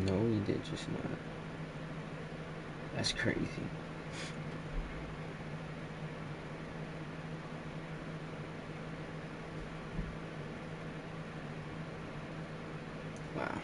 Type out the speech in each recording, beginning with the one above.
No, he did just not. That's crazy. Wow.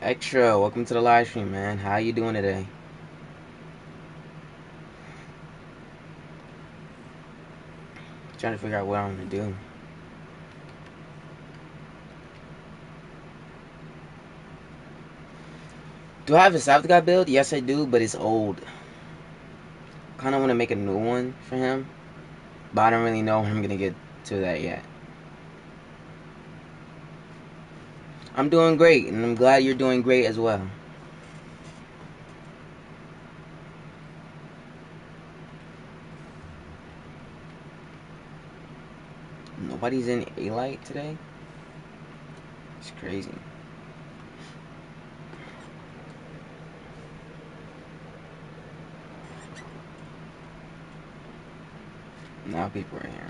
Extra, welcome to the live stream, man. How you doing today? Trying to figure out what I'm gonna do. Do I have a Savga build? Yes, I do, but it's old. Kind of want to make a new one for him, but I don't really know when I'm gonna get to that yet. I'm doing great, and I'm glad you're doing great as well. Nobody's in A-Light today? It's crazy. Now people are here.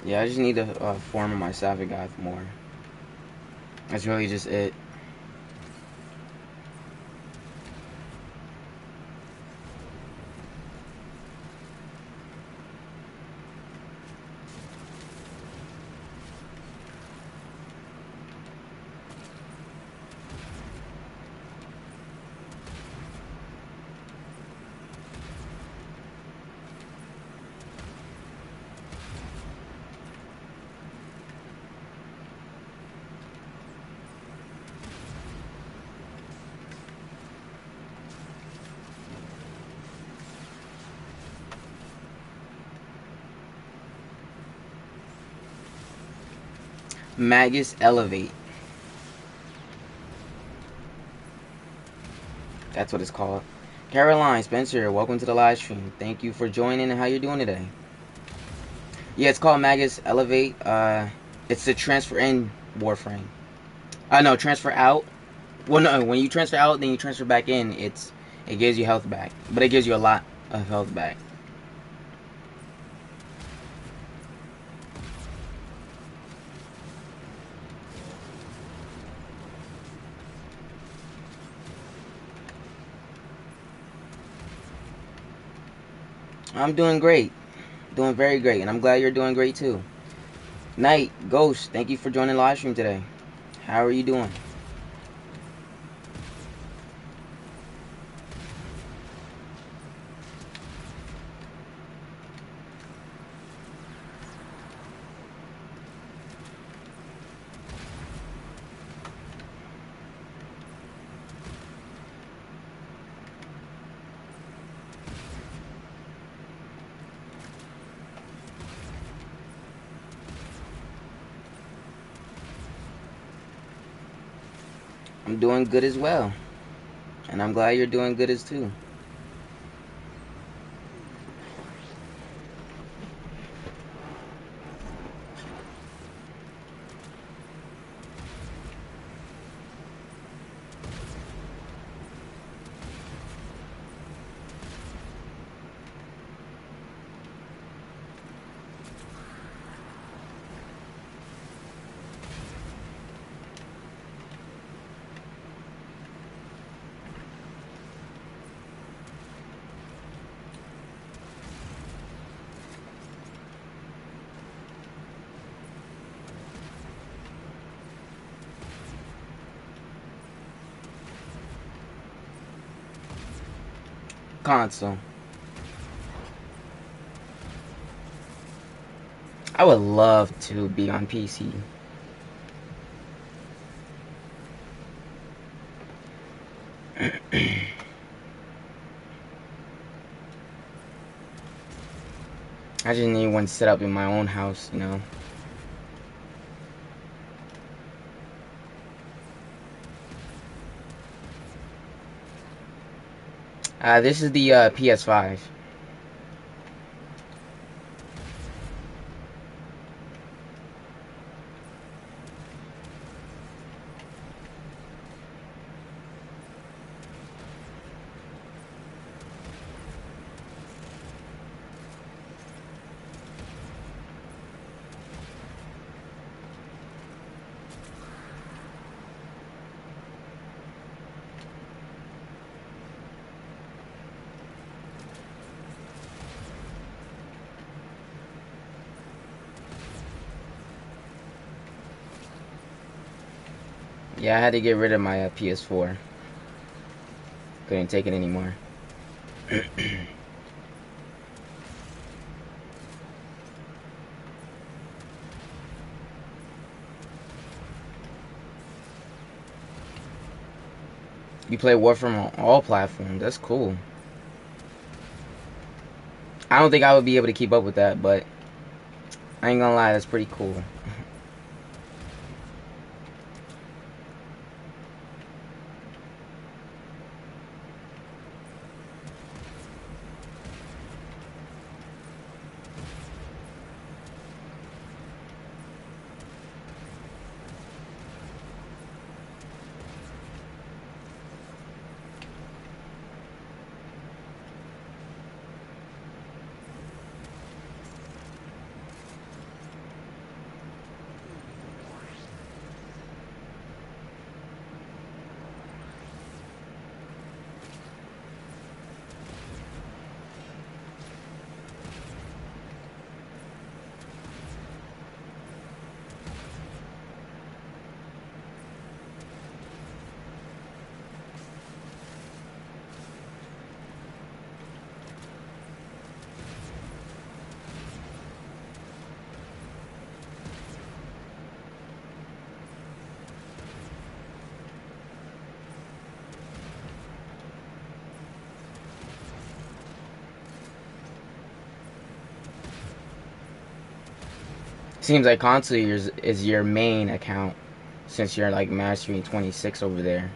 Yeah, I just need to form my Savigath more. That's really just it. Magus Elevate. That's what it's called. Caroline, Spencer, welcome to the live stream. Thank you for joining and how you're doing today. Yeah, it's called Magus Elevate. It's the transfer in Warframe. No, transfer out. Well, no, when you transfer out, then you transfer back in. It gives you health back, but it gives you a lot of health back. I'm doing great. Doing very great, and I'm glad you're doing great too. Night, Ghost, thank you for joining the live stream today. How are you doing? I'm doing good as well. And I'm glad you're doing good as too. Console. I would love to be on PC. I just need one set up in my own house, you know. This is the PS5. Yeah, I had to get rid of my PS4. Couldn't take it anymore. You play Warframe on all platforms. That's cool. I don't think I would be able to keep up with that, but I ain't gonna lie, that's pretty cool. Seems like console is your main account since you're like mastering 26 over there.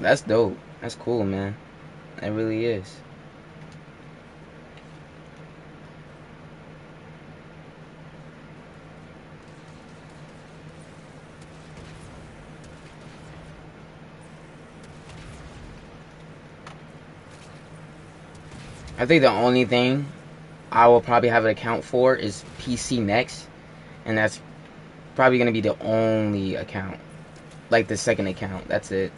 That's dope. That's cool, man. It really is. I think the only thing I will probably have an account for is PC Next, and that's probably gonna be the only account, like the second account. That's it.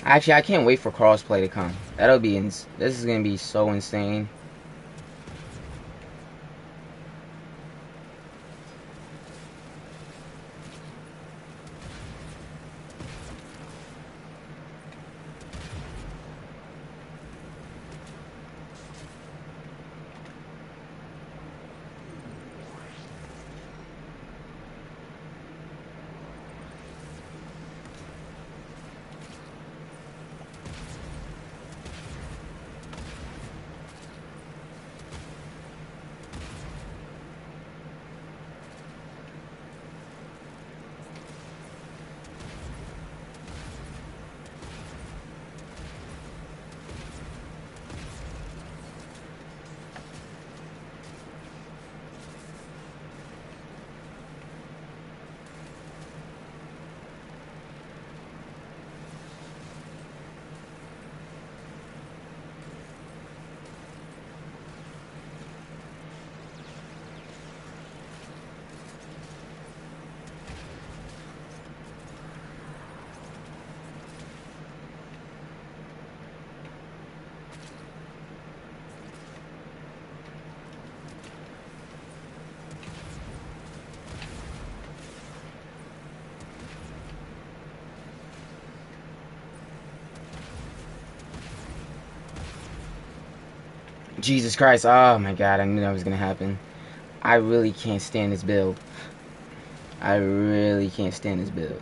Actually, I can't wait for crossplay to come. That'll be this is gonna be so insane. Jesus Christ! Oh my God! I knew that was gonna happen. I really can't stand this build. I really can't stand this build.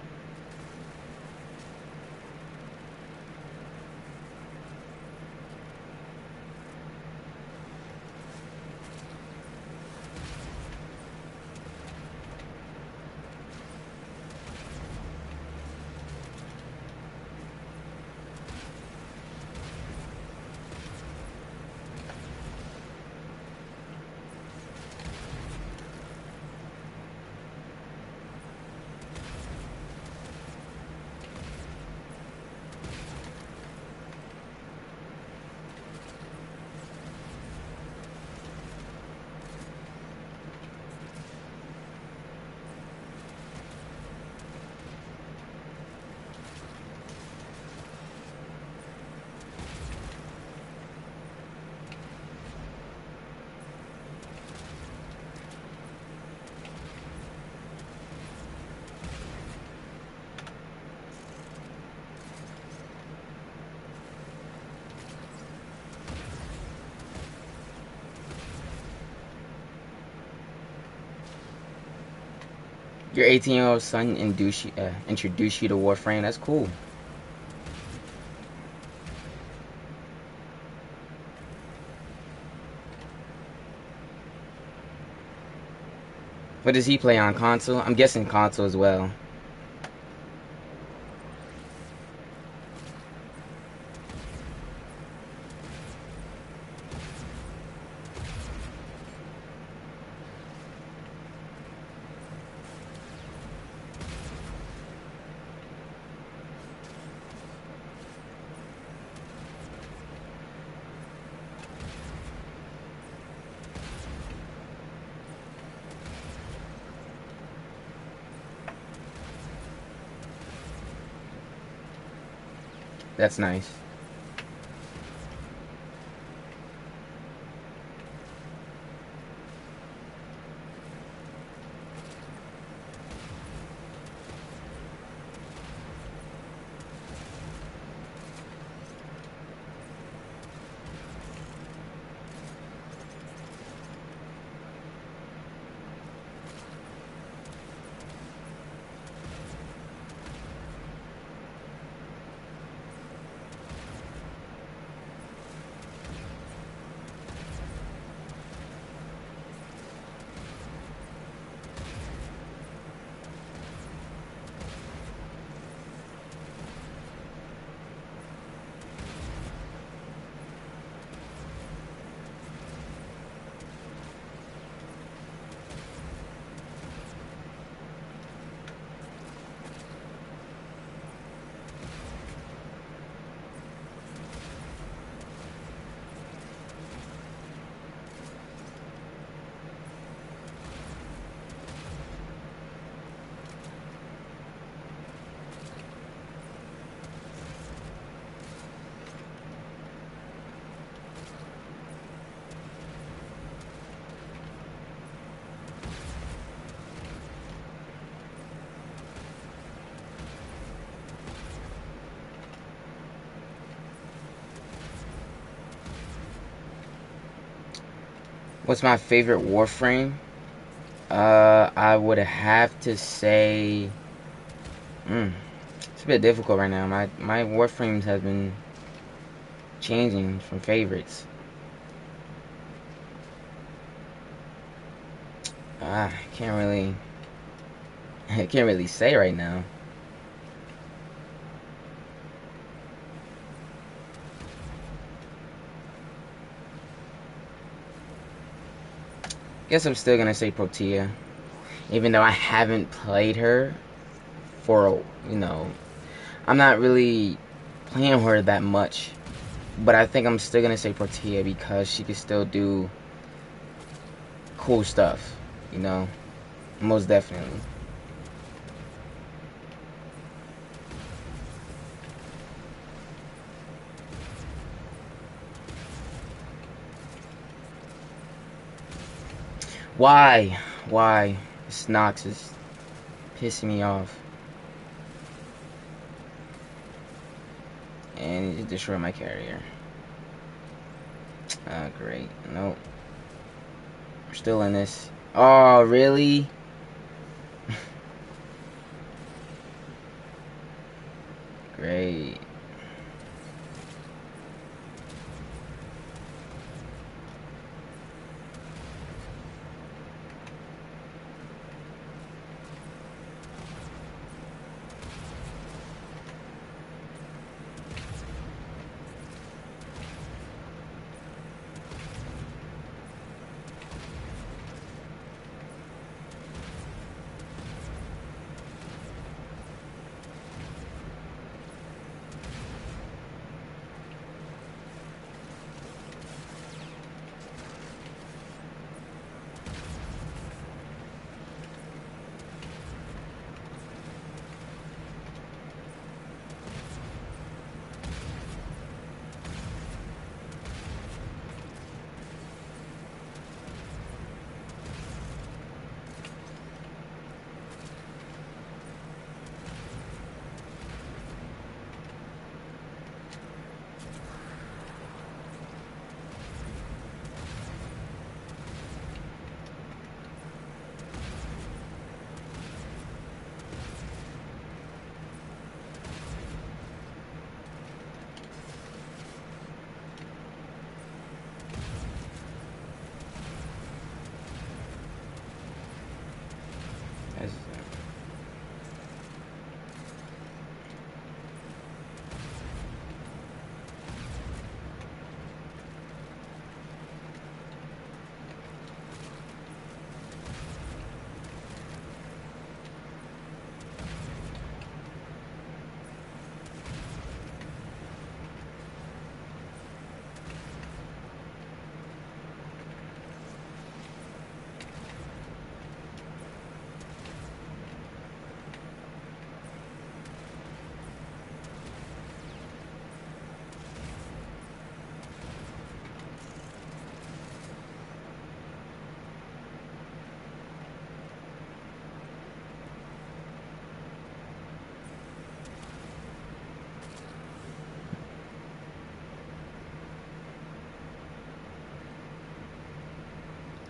Your 18-year-old son introduced you to Warframe. That's cool. What does he play on console? I'm guessing console as well. That's nice. What's my favorite Warframe? I would have to say, it's a bit difficult right now. My Warframes have been changing from favorites. Can't really, I can't really say right now. Guess I'm still gonna say Protea, even though I haven't played her for, I'm not really playing her that much. But I think I'm still gonna say Protea because she can still do cool stuff, most definitely. Why? Why? This Nox is pissing me off. And it destroyed my carrier. Great. Nope. We're still in this. Oh, really? Great. That's,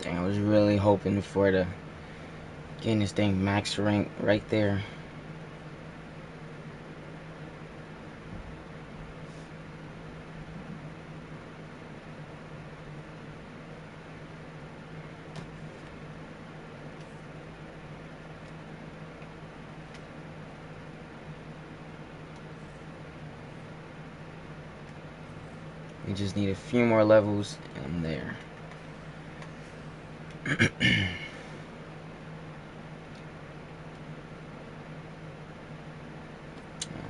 dang, I was really hoping for the getting this thing max rank right there. We just need a few more levels and I'm there.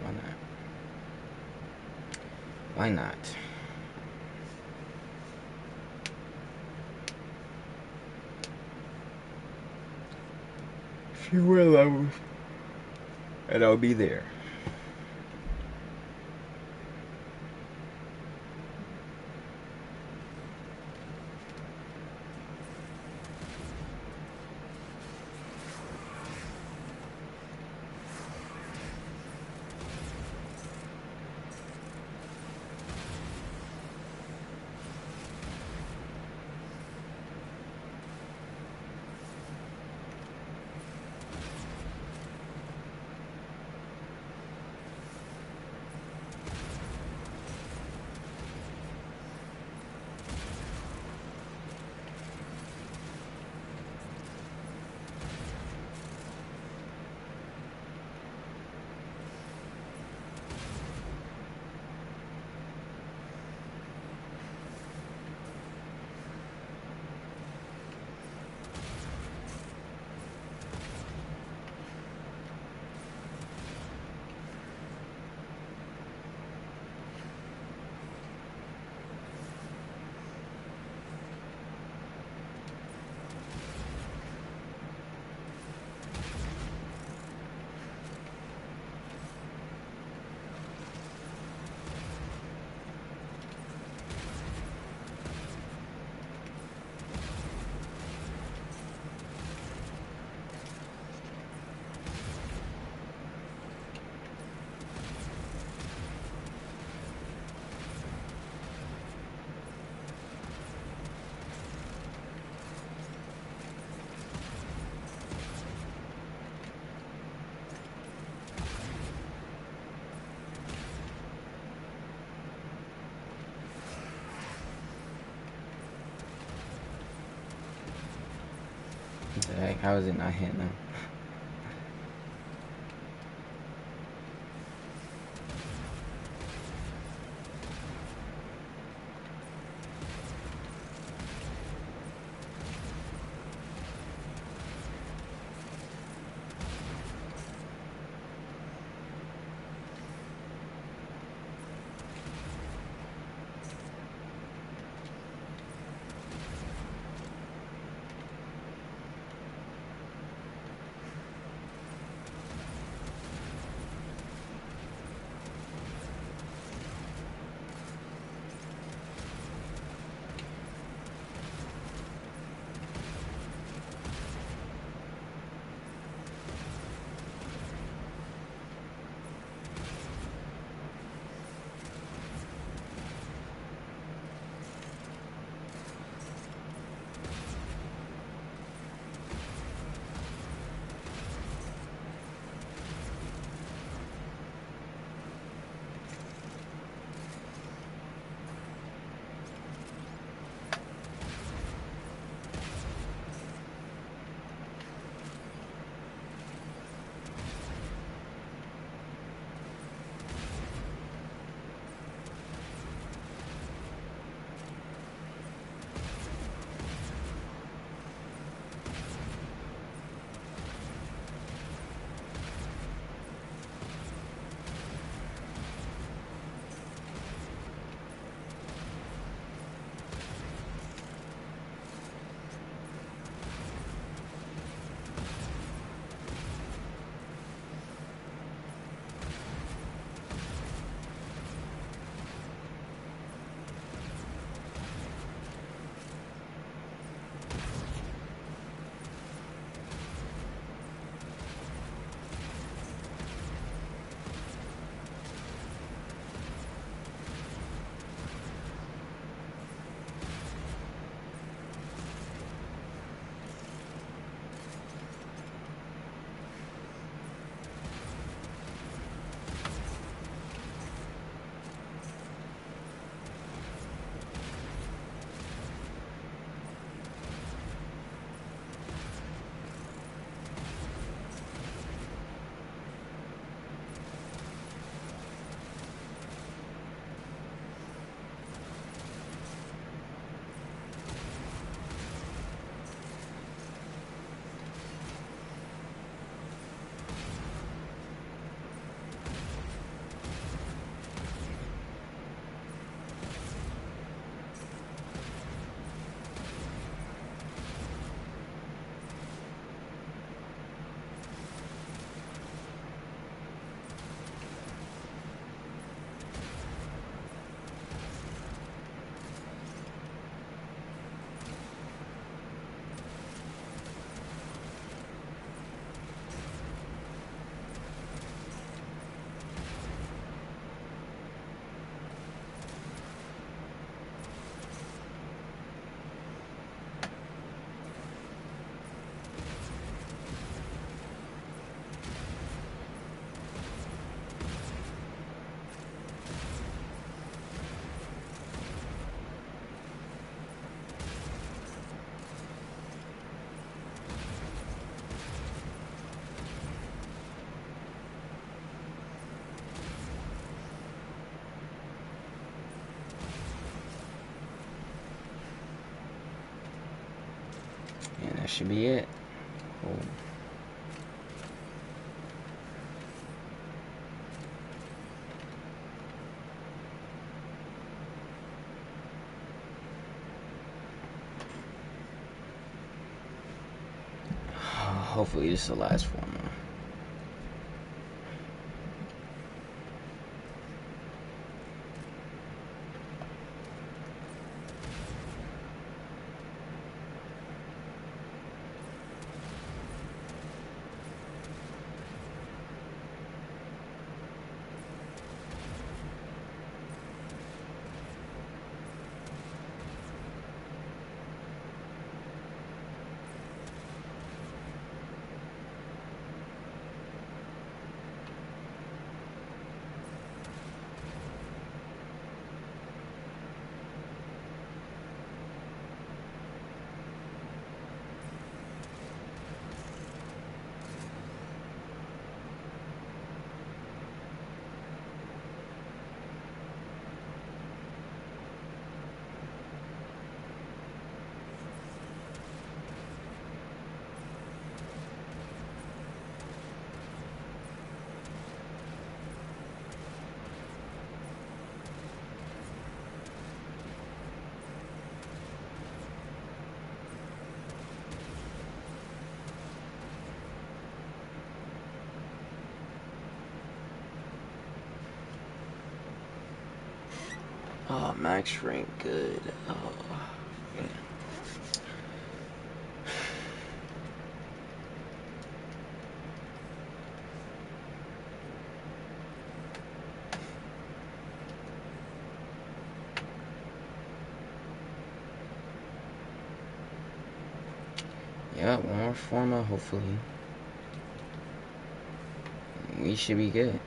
Why not? Why not? A few more levels and I'll be there. How is it not hitting them? And that should be it. Cool. Hopefully this will last for more. Oh, max rank, good. Oh, man. Yeah, one more forma, hopefully. We should be good.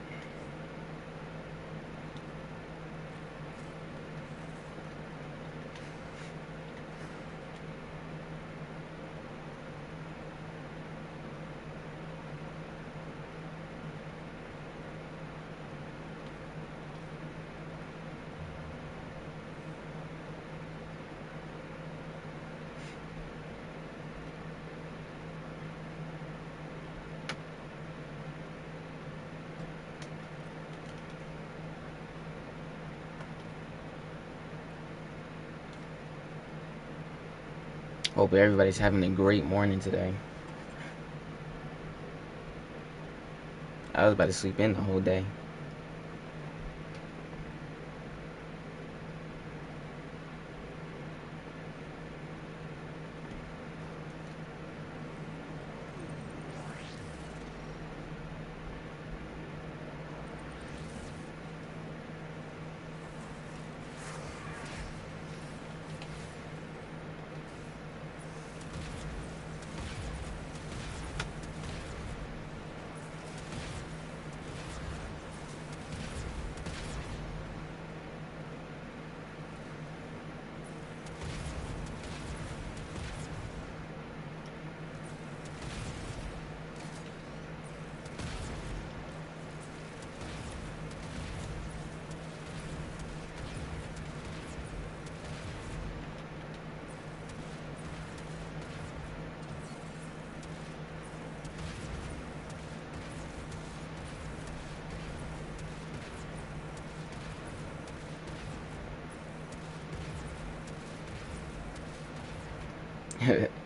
Hope everybody's having a great morning today. I was about to sleep in the whole day.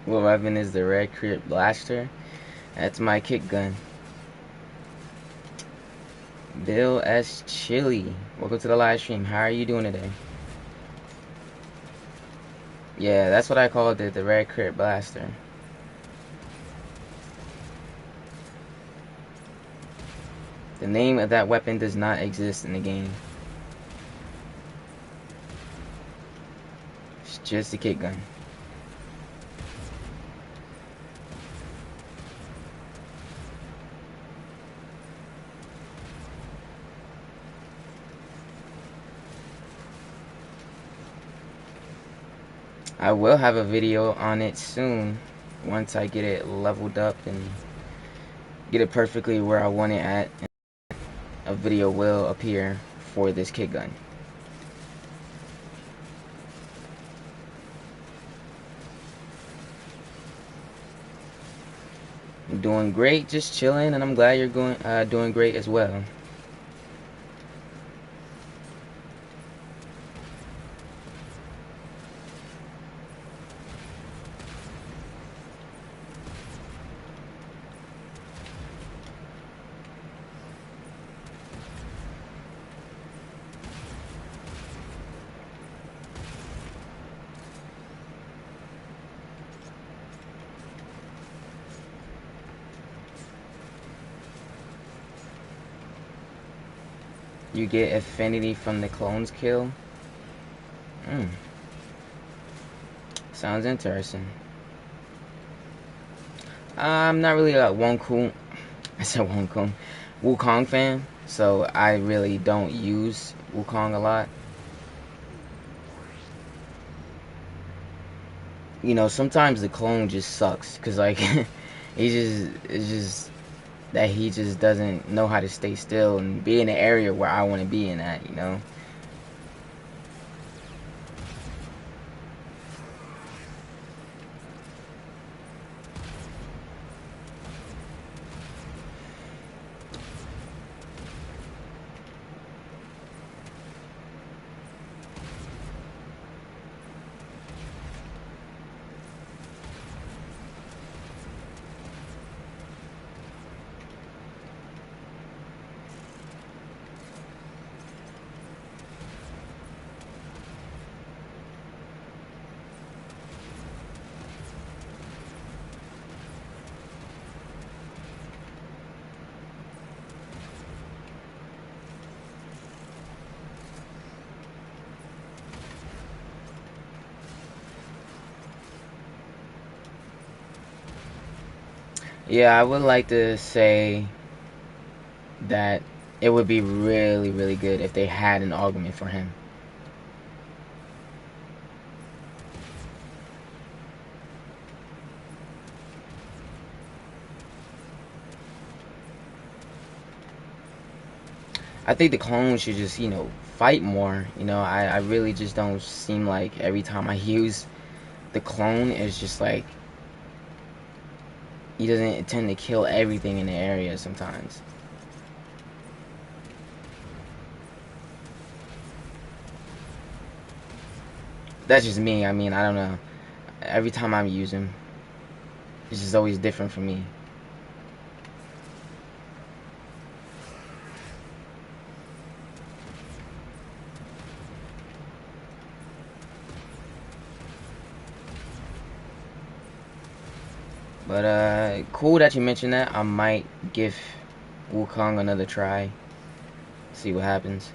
What weapon is the red crit blaster? That's my kick gun. Bill S. Chili, welcome to the live stream. How are you doing today? Yeah, that's what I called it, the red crit blaster. The name of that weapon does not exist in the game. It's just a kick gun. I will have a video on it soon once I get it leveled up and get it perfectly where I want it at. A video will appear for this kick gun. I'm doing great, just chilling, and I'm glad you're doing great as well. You get affinity from the clones kill. Sounds interesting. I'm not really a Wukong fan, so I really don't use Wukong a lot. You know, sometimes the clone just sucks, cause like it's just that he just doesn't know how to stay still and be in the area where I want to be in at, you know. Yeah, I would like to say that it would be really, really good if they had an augment for him. I think the clone should just, fight more. I really just don't seem like every time I use the clone, it's just like he doesn't tend to kill everything in the area sometimes. That's just me. I mean, I don't know. Every time I use him, it's just always different for me. But cool that you mentioned that. I might give Wukong another try. See what happens.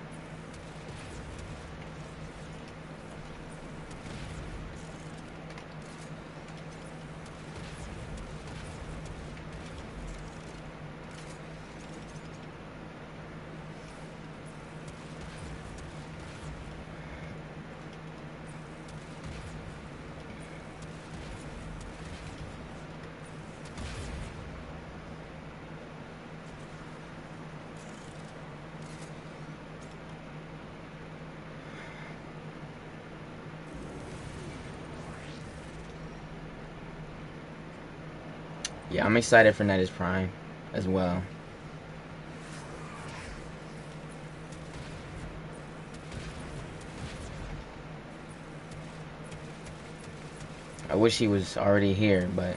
Yeah, I'm excited for Netis Prime as well. I wish he was already here, but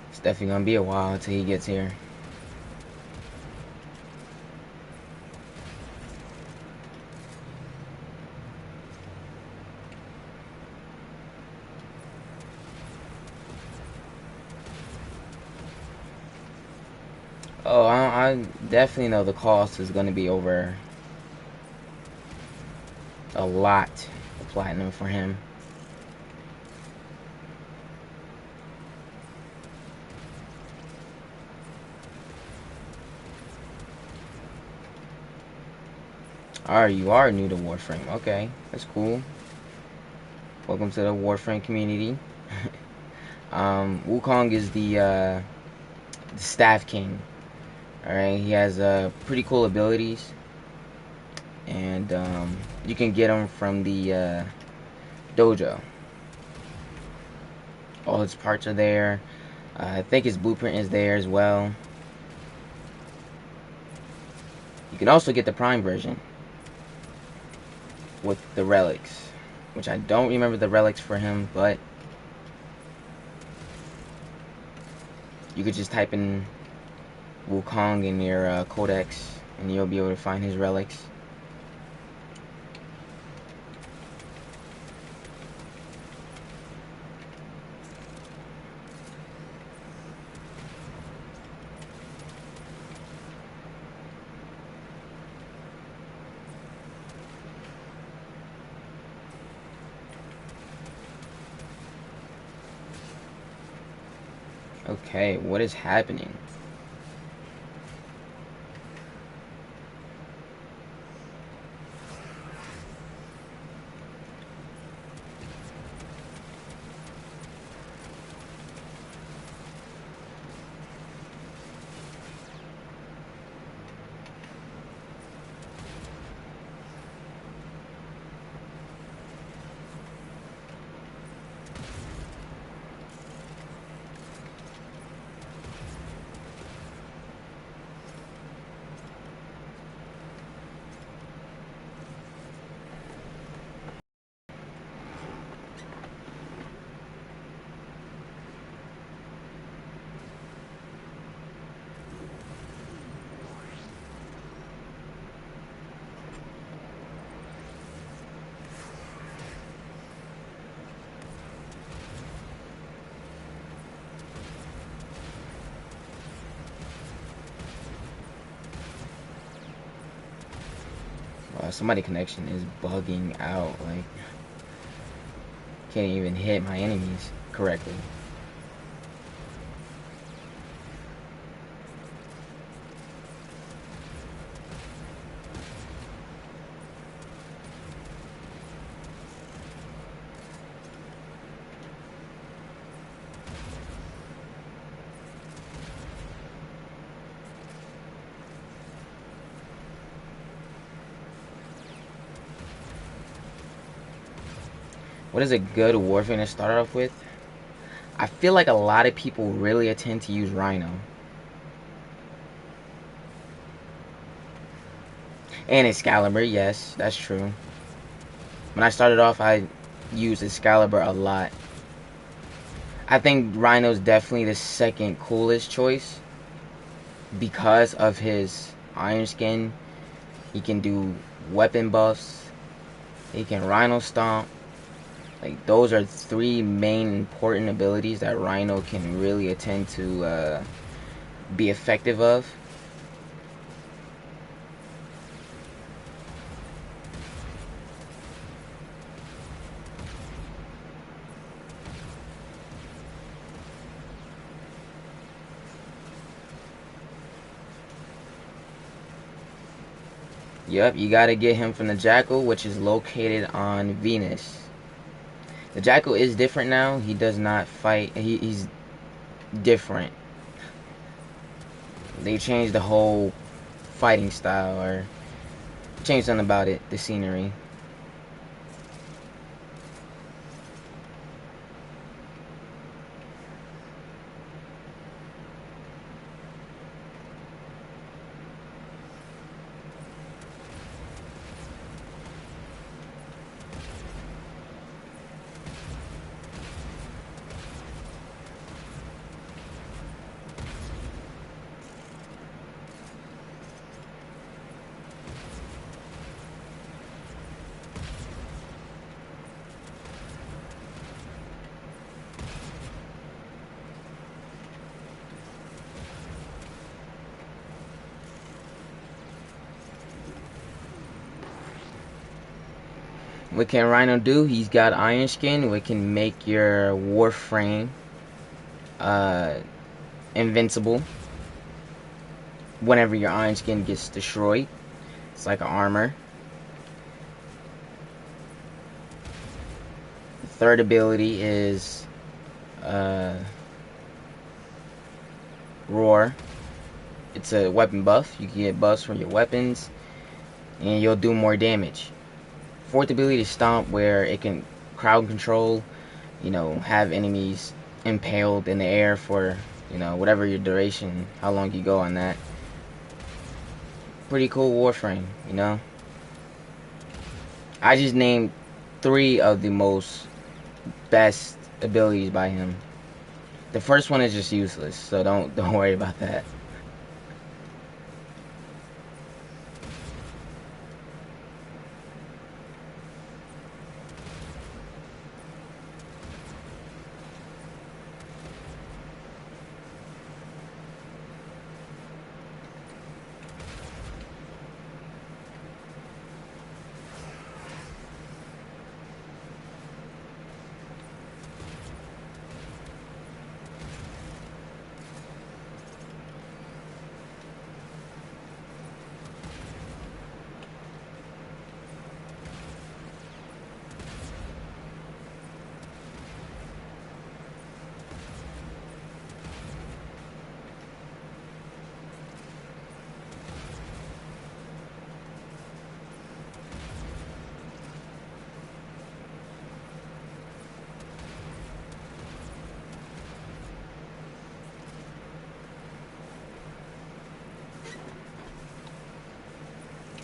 it's definitely gonna be a while until he gets here. Oh, I definitely know the cost is gonna be over a lot of platinum for him. Alright, you are new to Warframe. Okay, that's cool. Welcome to the Warframe community. Wukong is the Staff King. Alright, he has pretty cool abilities. And you can get him from the dojo. All his parts are there. I think his blueprint is there as well. You can also get the Prime version with the relics, which I don't remember the relics for him, but you could just type in Wukong in your codex and you'll be able to find his relics. Okay, what is happening? Somebody connection is bugging out. Like, can't even hit my enemies correctly. What is a good Warframe to start off with? I feel like a lot of people really tend to use Rhino. And Excalibur, yes, that's true. When I started off, I used Excalibur a lot. I think Rhino's definitely the second coolest choice because of his Iron Skin. He can do weapon buffs. He can Rhino Stomp. Like, those are three main important abilities that Rhino can really attend to be effective of. Yep, you gotta get him from the Jackal, which is located on Venus. The Jackal is different now. He does not fight. He's different. They changed the whole fighting style, or changed something about it, the scenery. What can Rhino do? He's got Iron Skin, which can make your Warframe invincible whenever your Iron Skin gets destroyed. It's like an armor. The third ability is Roar. It's a weapon buff. You can get buffs from your weapons, and you'll do more damage. Fourth ability is Stomp, where it can crowd control, have enemies impaled in the air for, whatever your duration, how long you go on that. Pretty cool Warframe, I just named 3 of the most best abilities by him. The first one is just useless, so don't worry about that.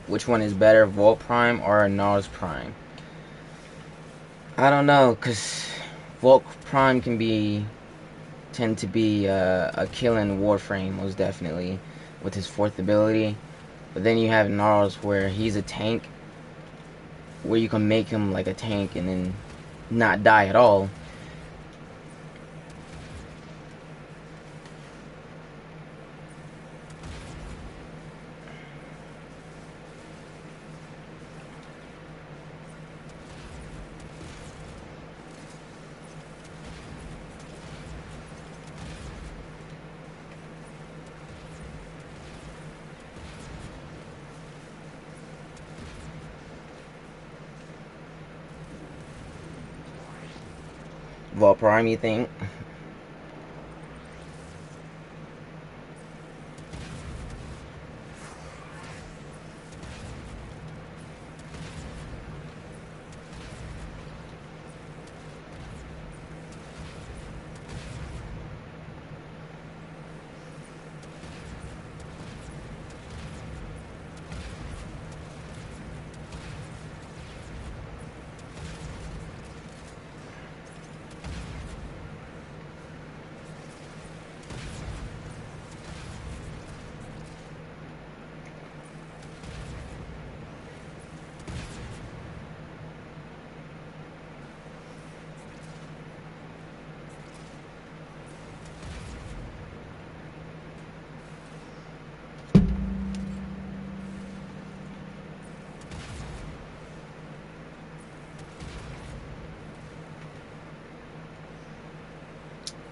Which one is better, Volt Prime or Nars Prime? I don't know, because Volt Prime can tend to be a killing Warframe, most definitely, with his 4th ability. But then you have Nars, where he's a tank, where you can make him like a tank and then not die at all. Volt Prime, you think?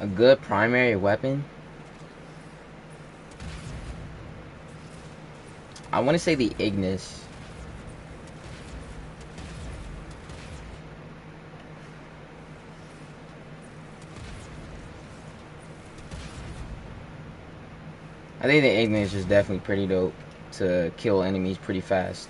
A good primary weapon? I want to say the Ignis. I think the Ignis is definitely pretty dope to kill enemies pretty fast.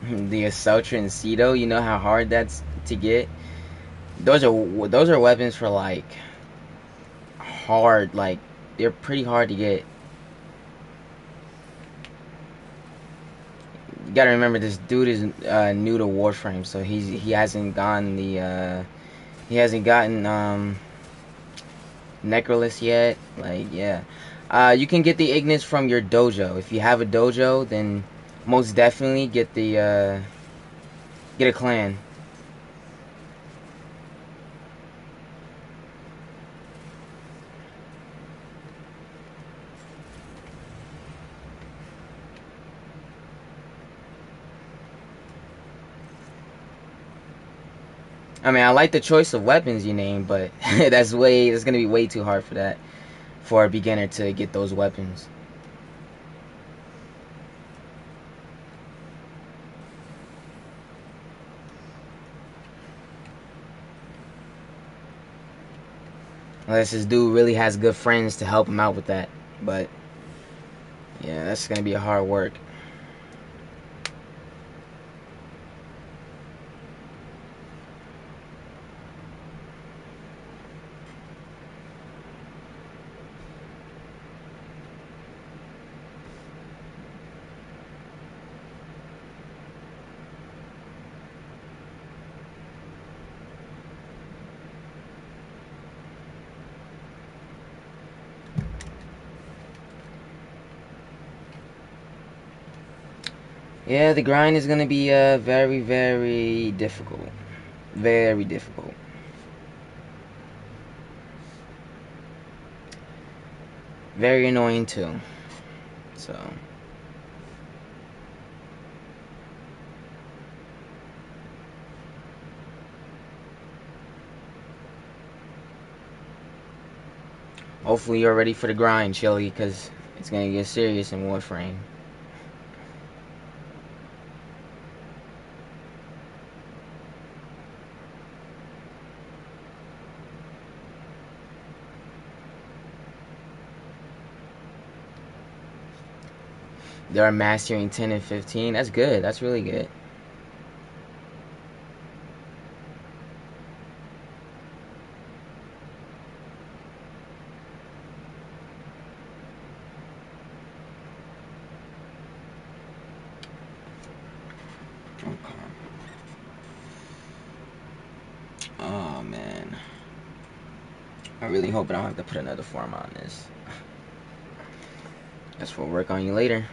The Assaultra and Cedo, you know how hard that's to get? Those are weapons for like hard, like they're pretty hard to get. You gotta remember this dude is new to Warframe, so he hasn't gotten the he hasn't gotten Necrolus yet. Like yeah, you can get the Ignis from your dojo. If you have a dojo, then most definitely get the get a clan. I mean, I like the choice of weapons you named, but that's gonna be way too hard for that for a beginner to get those weapons. Unless this dude really has good friends to help him out with that. But yeah, that's gonna be a hard work. Yeah, the grind is gonna be very, very difficult. Very difficult. Very annoying too. So hopefully you're ready for the grind, Chili, because it's gonna get serious in Warframe. They're mastering 10 and 15. That's good. That's really good. Okay. Oh man. I really hope I don't have to put another farm on this. That's for work on you later.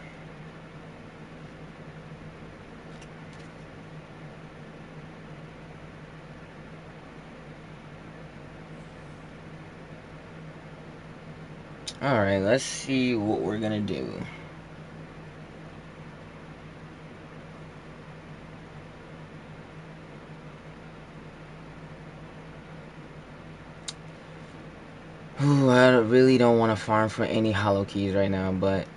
Alright, let's see what we're gonna do. Ooh, I really don't want to farm for any hollow keys right now, but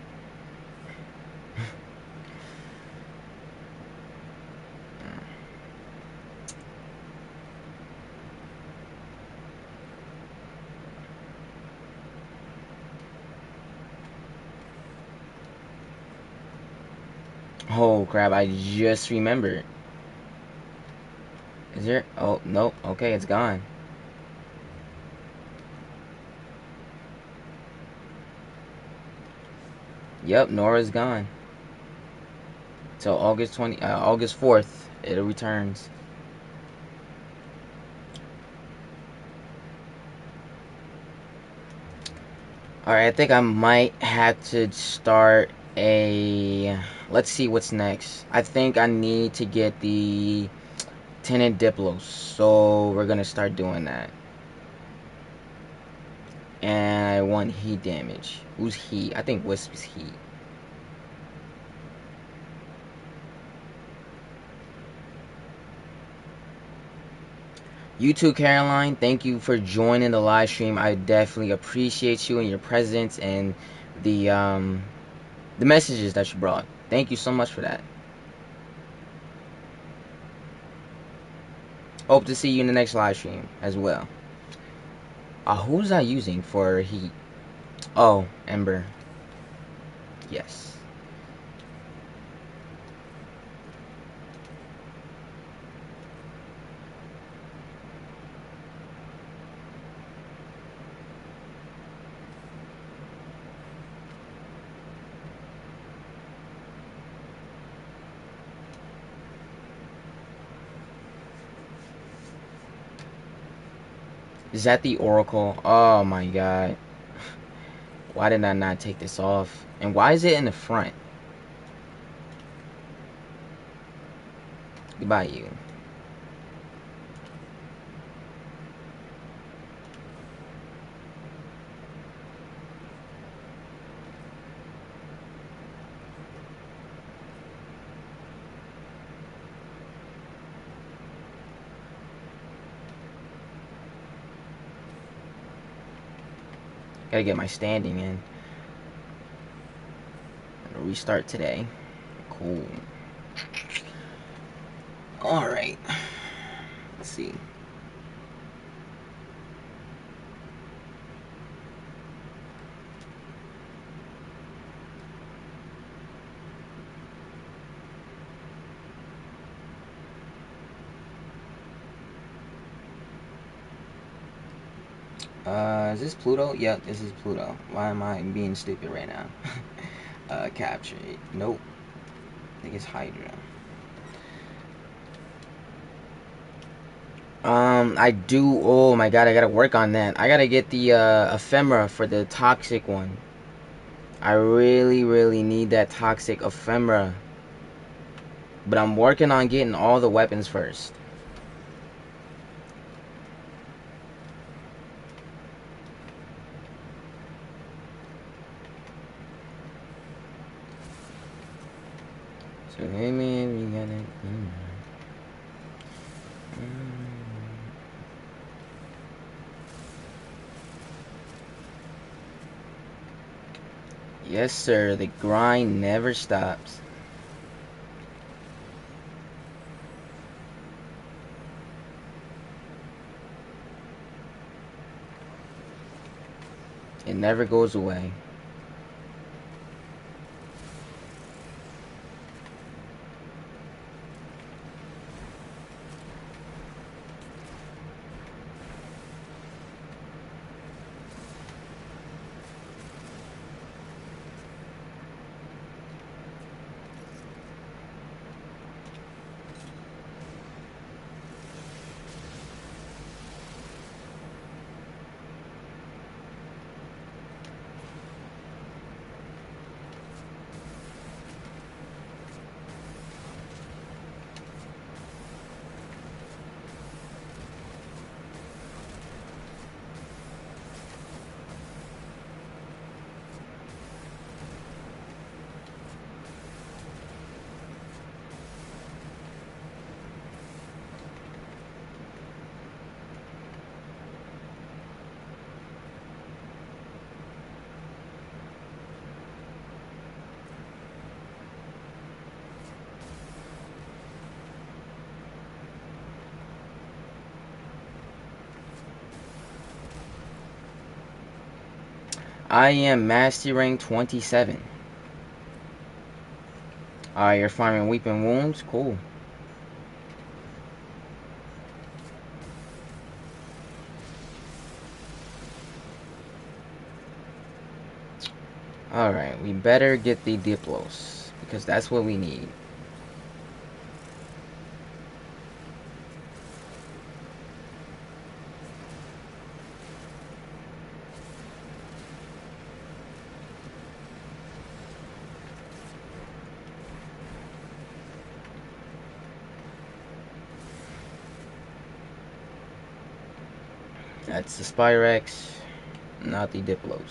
oh crap, I just remembered. Is there? Oh, nope. Okay, it's gone. Yep, Nora's gone. till August 4th. It returns. Alright, I think I might have to start a... Let's see what's next. I think I need to get the Tenant Diplos, so we're gonna start doing that. And I want heat damage. Who's heat? I think Wisp is heat. You too, Caroline. Thank you for joining the live stream. I definitely appreciate you and your presence and the messages that you brought. Thank you so much for that. Hope to see you in the next live stream as well. Who's I using for heat? Oh, Ember. Yes. Is that the Oracle? Oh my god. Why did I not take this off? And why is it in the front? Goodbye, you. Gotta get my standing in. Restart today. Cool. Alright. Let's see. Is this Pluto? Yep, this is Pluto. Why am I being stupid right now? Capture it. Nope. I think it's Hydra. I do. Oh my god, I gotta work on that. I gotta get the ephemera for the toxic one. I really, really need that toxic ephemera. But I'm working on getting all the weapons first. So, hey man, we got it. Yes, sir. The grind never stops. It never goes away. I am Master Rank 27. You're farming Weeping Wounds? Cool. Alright, we better get the Diplos, because that's what we need. That's the Spyrex, not the Diplos.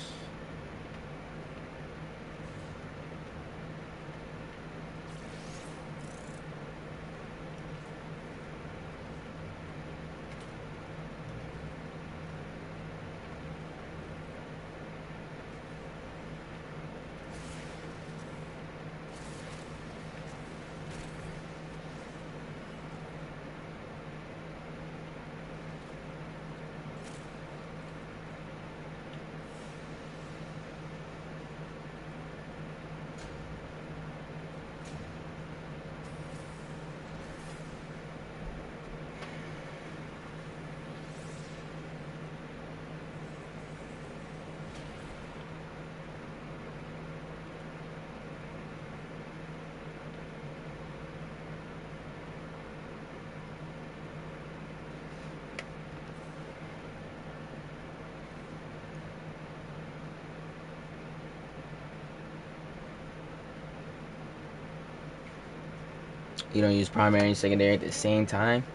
You don't use primary and secondary at the same time?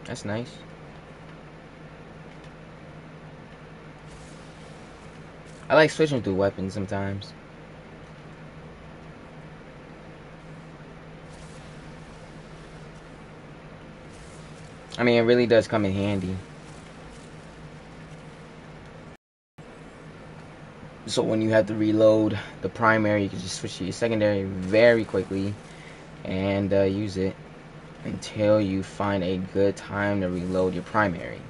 That's nice. I like switching through weapons sometimes. I mean, it really does come in handy. So when you have to reload the primary, you can just switch to your secondary very quickly and use it until you find a good time to reload your primary.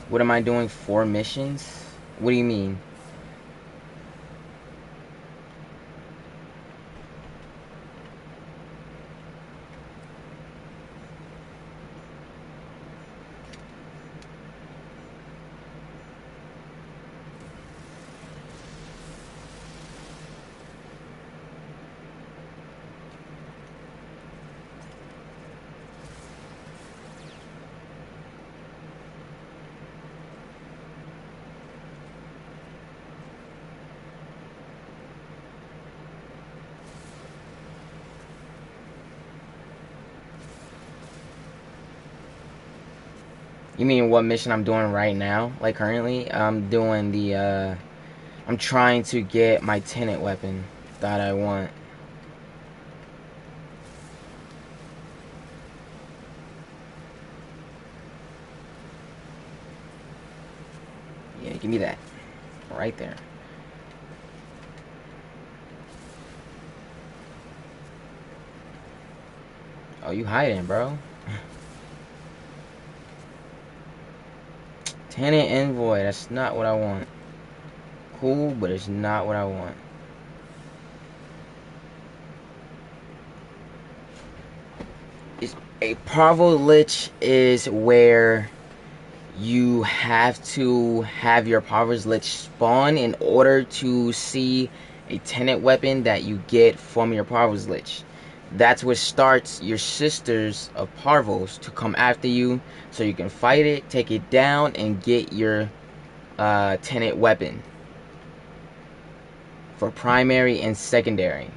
What am I doing? 4 missions? What do you mean? You mean what mission I'm doing right now? Like currently? I'm doing the, I'm trying to get my tenant weapon that I want. Yeah, give me that. Right there. Oh, you hiding, bro. Tenant envoy, that's not what I want. Cool, but it's not what I want. A Parvo Lich is where you have to have your Parvo's Lich spawn in order to see a tenant weapon that you get from your Parvo's Lich. That's what starts your sisters of Parvos to come after you, so you can fight it, take it down, and get your tenant weapon for primary and secondary.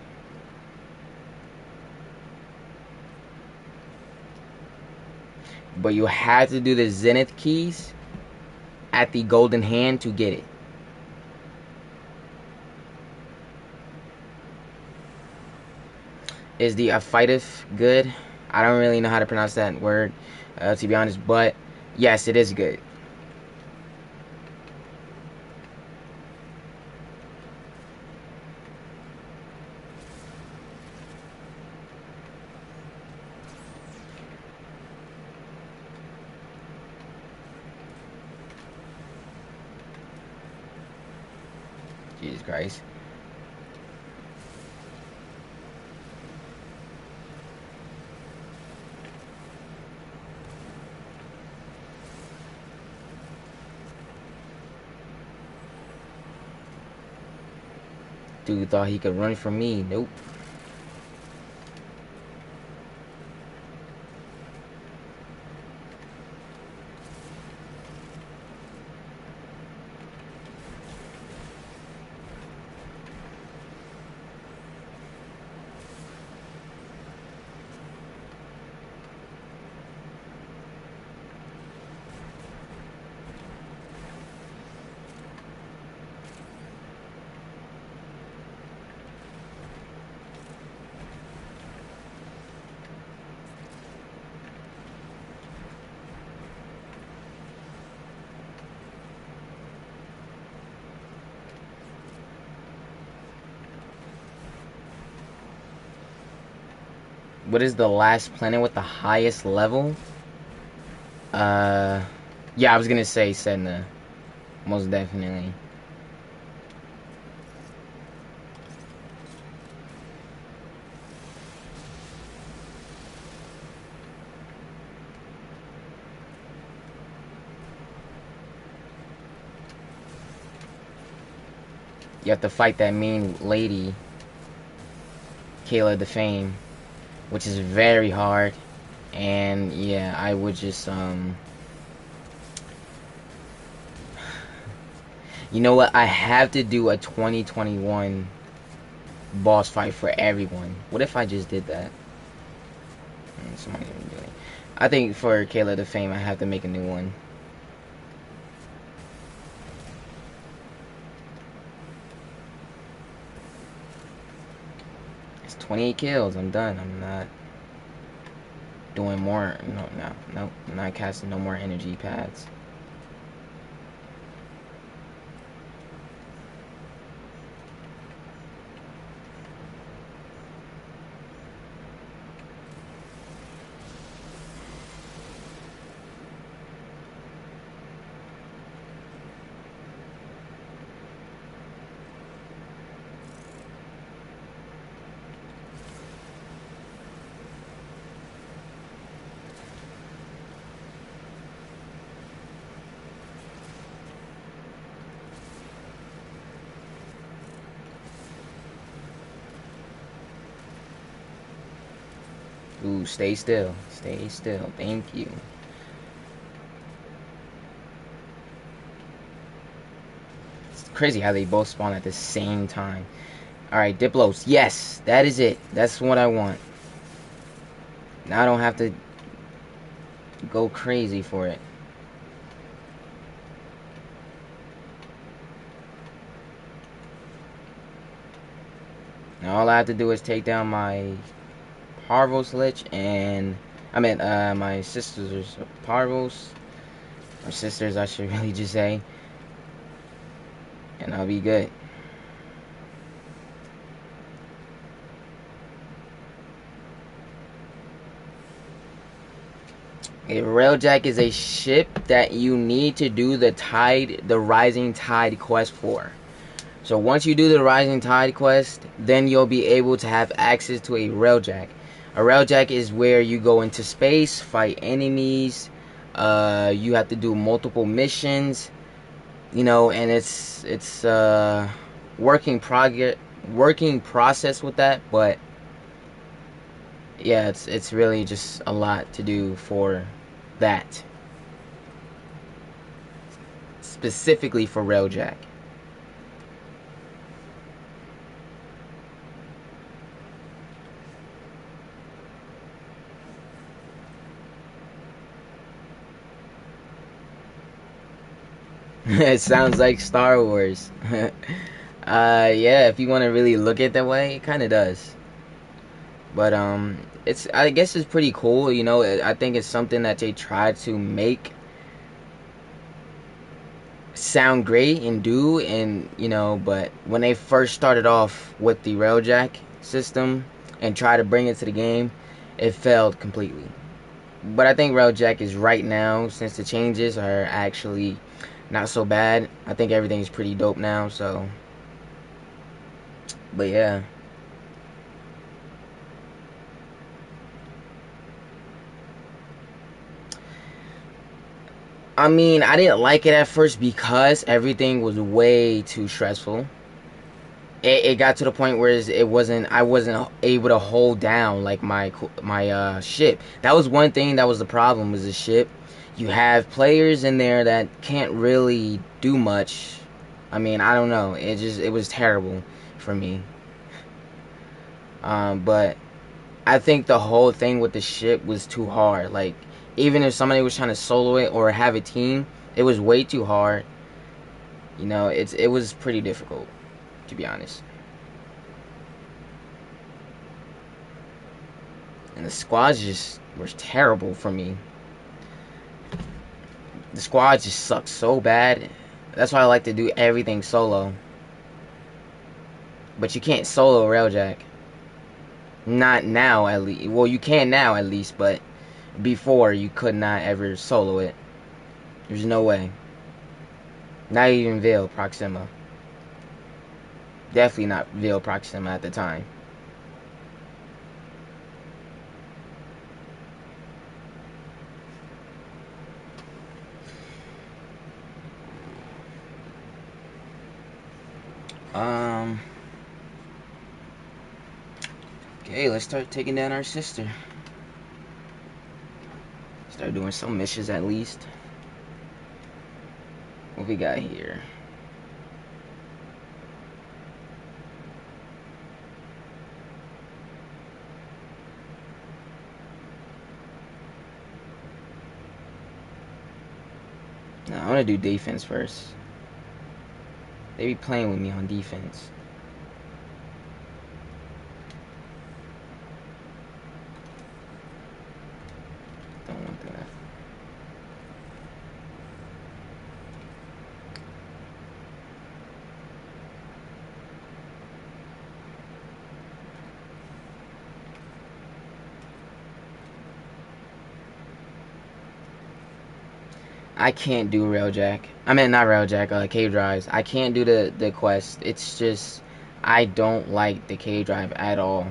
But you have to do the Zenith keys at the golden hand to get it. Is the Fighteth good? I don't really know how to pronounce that word, to be honest, but yes, it is good. Jesus Christ. Dude thought he could run from me. Nope. What is the last planet with the highest level? Uh, yeah, I was gonna say Sedna. Most definitely. You have to fight that mean lady, Kayla the Fame, which is very hard. And yeah, I would just you know what? I have to do a 2021 boss fight for everyone. What if I just did that? Somebody's gonna do it. I think for Kayla the Fame, I have to make a new one. It's 28 kills. I'm done. I'm not doing more. No. I'm not casting no more energy pads. Ooh, stay still. Stay still. Thank you. It's crazy how they both spawn at the same time. Alright, Diplos. Yes, that is it. That's what I want. Now I don't have to go crazy for it. Now all I have to do is take down my Parvos Lich and my sisters Parvos, or sisters I should really just say, and I'll be good. A Railjack is a ship that you need to do the Rising Tide quest for. So once you do the Rising Tide quest, then you'll be able to have access to a Railjack. A Railjack is where you go into space, fight enemies. You have to do multiple missions, and it's working process with that, but yeah, it's really just a lot to do for that, specifically for Railjack. It sounds like Star Wars. Yeah, if you want to really look at it that way, it kind of does. But it's, I guess it's pretty cool. You know, I think it's something that they try to make sound great and do, and you know, but when they first started off with the railjack system and try to bring it to the game, it failed completely. But I think railjack is right now, since the changes are actually not so bad. I think everything's pretty dope now. So, but yeah. I mean, I didn't like it at first because everything was way too stressful. It got to the point where I wasn't able to hold down like my ship. That was one thing that was the problem, was the ship. You have players in there that can't really do much. I mean, I don't know. It was terrible for me. But I think the whole thing with the ship was too hard. Like, even if somebody was trying to solo it or have a team, it was way too hard. You know, it was pretty difficult, to be honest. And the squads just were terrible for me. The squad just sucked so bad. That's why I like to do everything solo. But you can't solo Railjack. Not now, at least. Well, you can now, at least, but before, you could not ever solo it. There's no way. Not even Veil Proxima. Definitely not Veil Proxima at the time. Okay, let's start taking down our sister. Start doing some missions at least. What we got here? No, I want to do defense first. They be playing with me on defense. Don't want that. I can't do Railjack. I mean, not Railjack, cave drives. I can't do the quest. It's just, I don't like the cave drive at all.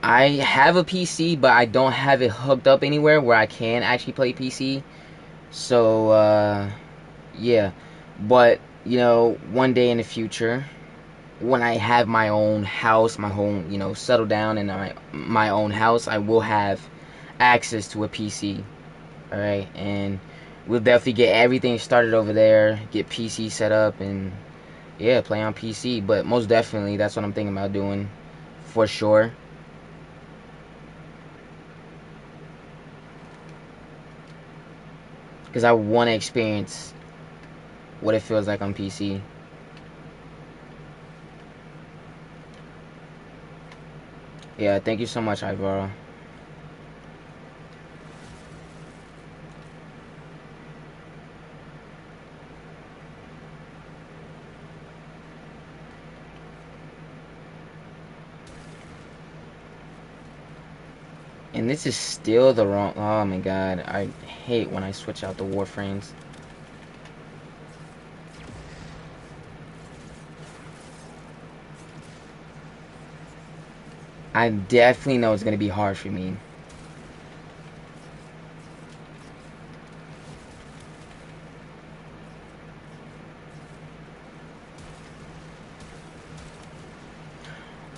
I have a PC, but I don't have it hooked up anywhere where I can actually play PC. So, yeah. But, you know, one day in the future, when I have my own house, my home, you know, settle down in my own house, I will have access to a PC. All right, and we'll definitely get everything started over there, get PC set up, and yeah, play on PC. But most definitely, that's what I'm thinking about doing, for sure. Because I want to experience what it feels like on PC. Yeah, thank you so much, Ivaro. And this is still the wrong... Oh my god, I hate when I switch out the Warframes. I definitely know it's going to be hard for me.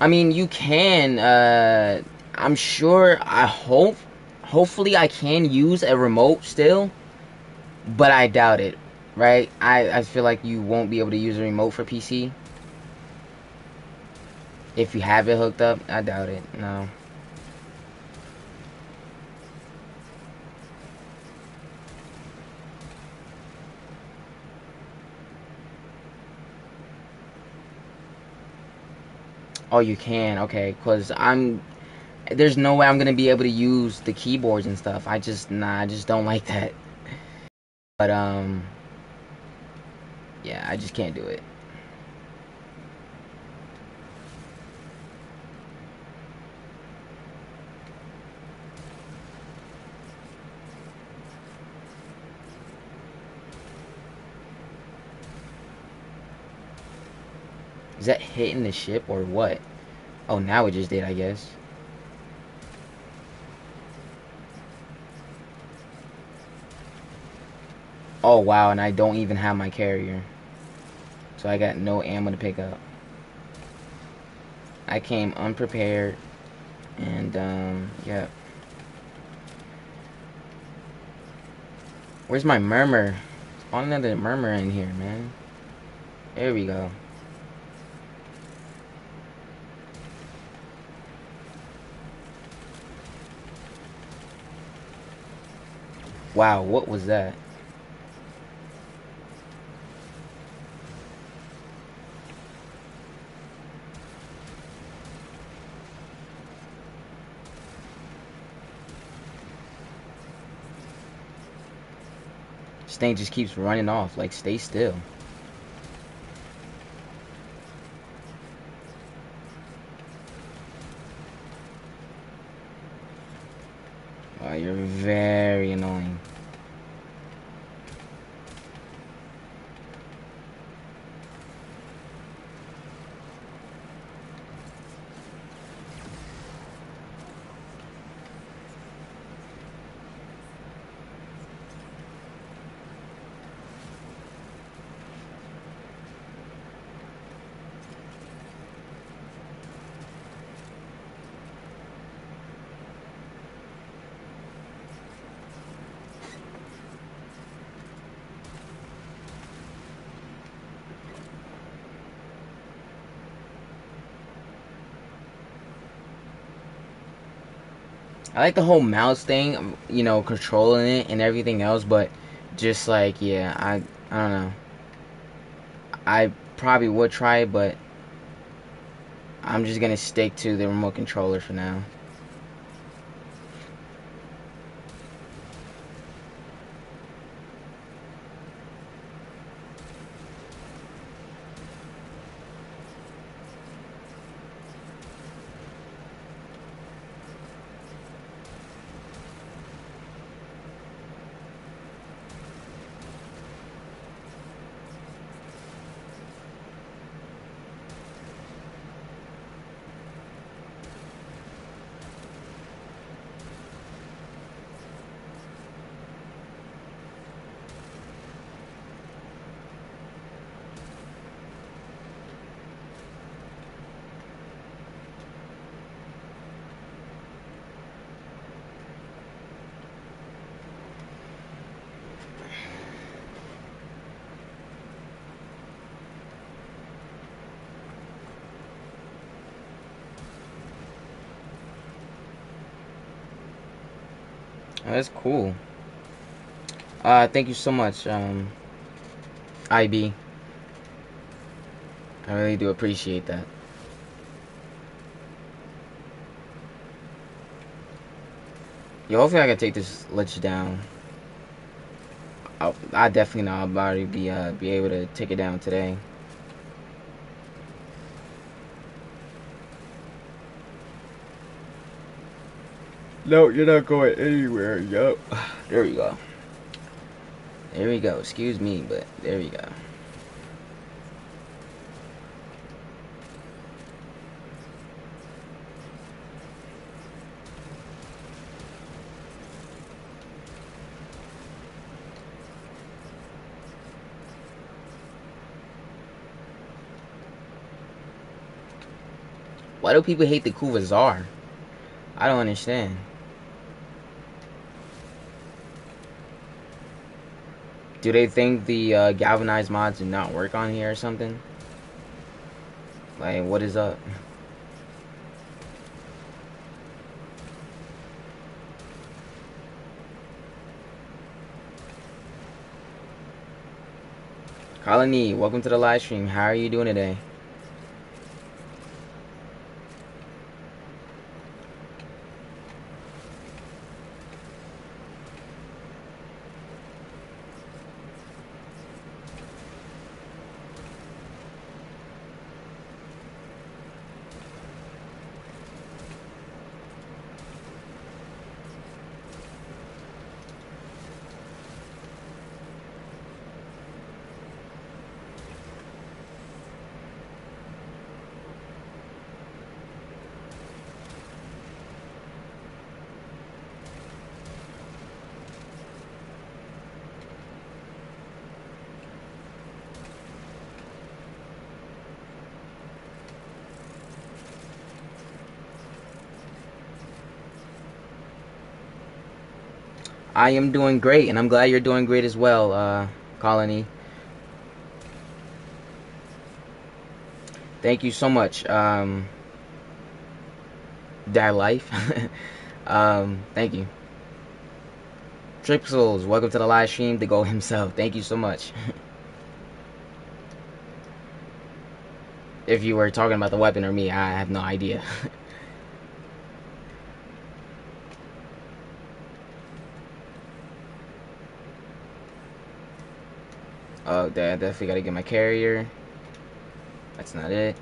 I mean, you can, I'm sure, hopefully I can use a remote still, but I doubt it, right? I feel like you won't be able to use a remote for PC. If you have it hooked up, I doubt it. No. Oh, you can. Okay, cause there's no way I'm gonna be able to use the keyboards and stuff. I just don't like that. But yeah, I just can't do it. Is that hitting the ship or what? Oh, now it just did, I guess. Oh wow, and I don't even have my carrier, so I got no ammo to pick up. I came unprepared, and yeah. Where's my murmur? Spawn another murmur in here, man. There we go. Wow, what was that? This thing just keeps running off. Like, stay still. Wow, you're very annoying. I like the whole mouse thing, you know, controlling it and everything else, but just like, yeah, I don't know. I probably would try it, but I'm just gonna stick to the remote controller for now. Oh, that's cool. Thank you so much, IB. I really do appreciate that. Yo, hopefully I can take this lich down. I definitely know I'll already be able to take it down today. No, you're not going anywhere. Yup. There we go. There we go. Excuse me, but there we go. Why do people hate the Kuvazar? I don't understand. Do they think the galvanized mods do not work on here or something? Like, what is up? Colony, welcome to the live stream. How are you doing today? I am doing great, and I'm glad you're doing great as well, Colony. Thank you so much. Dad Life. Thank you. Tripsels, welcome to the live stream. The Go himself. Thank you so much. If you were talking about the weapon or me, I have no idea. Oh, definitely gotta get my carrier. That's not it.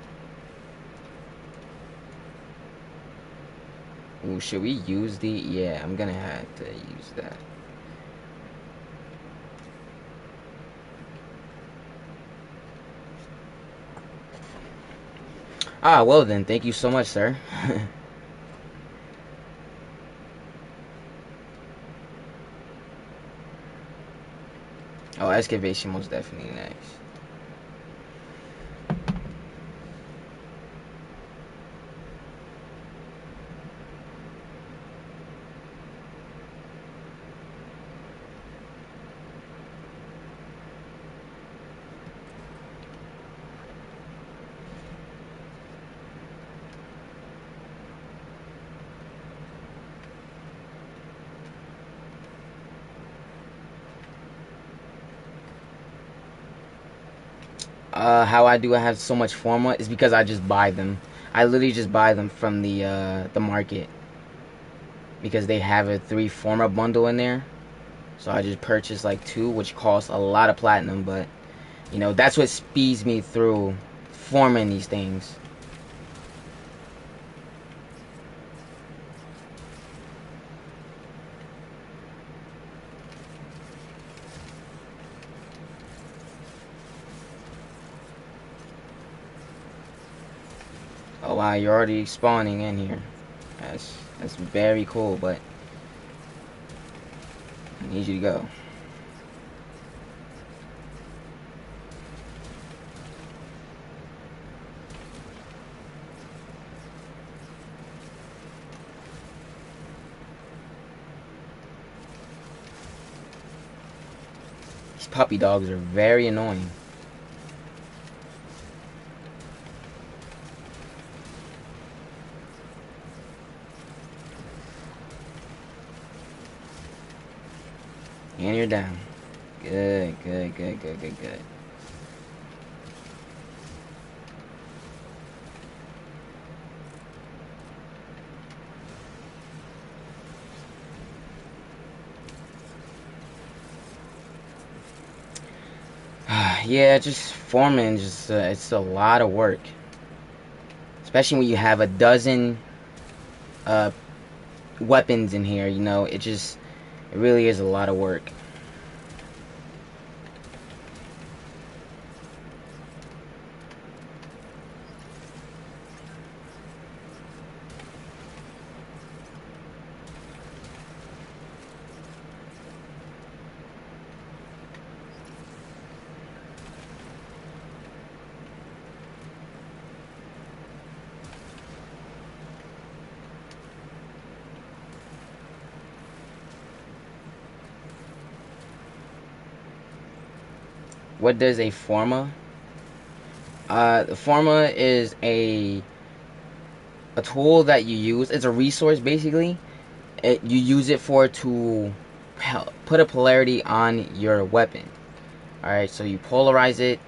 Ooh, should we use the... Yeah, I'm gonna have to use that. Ah, well then, thank you so much, sir. Oh, excavation, most definitely nice. How I do I have so much forma is because I just buy them. I literally just buy them from the market because they have a 3 forma bundle in there. So I just purchased like 2, which costs a lot of platinum, but you know that's what speeds me through forming these things. Oh wow, you're already spawning in here. That's very cool, but I need you to go. These puppy dogs are very annoying. And you're down. Good, good, good, good, good, good. Yeah, just forming, just it's a lot of work, especially when you have a dozen uh, weapons in here. You know, it really is a lot of work. What does a forma? The forma is a tool that you use. It's a resource basically. You use it to put a polarity on your weapon. Alright, so you polarize it,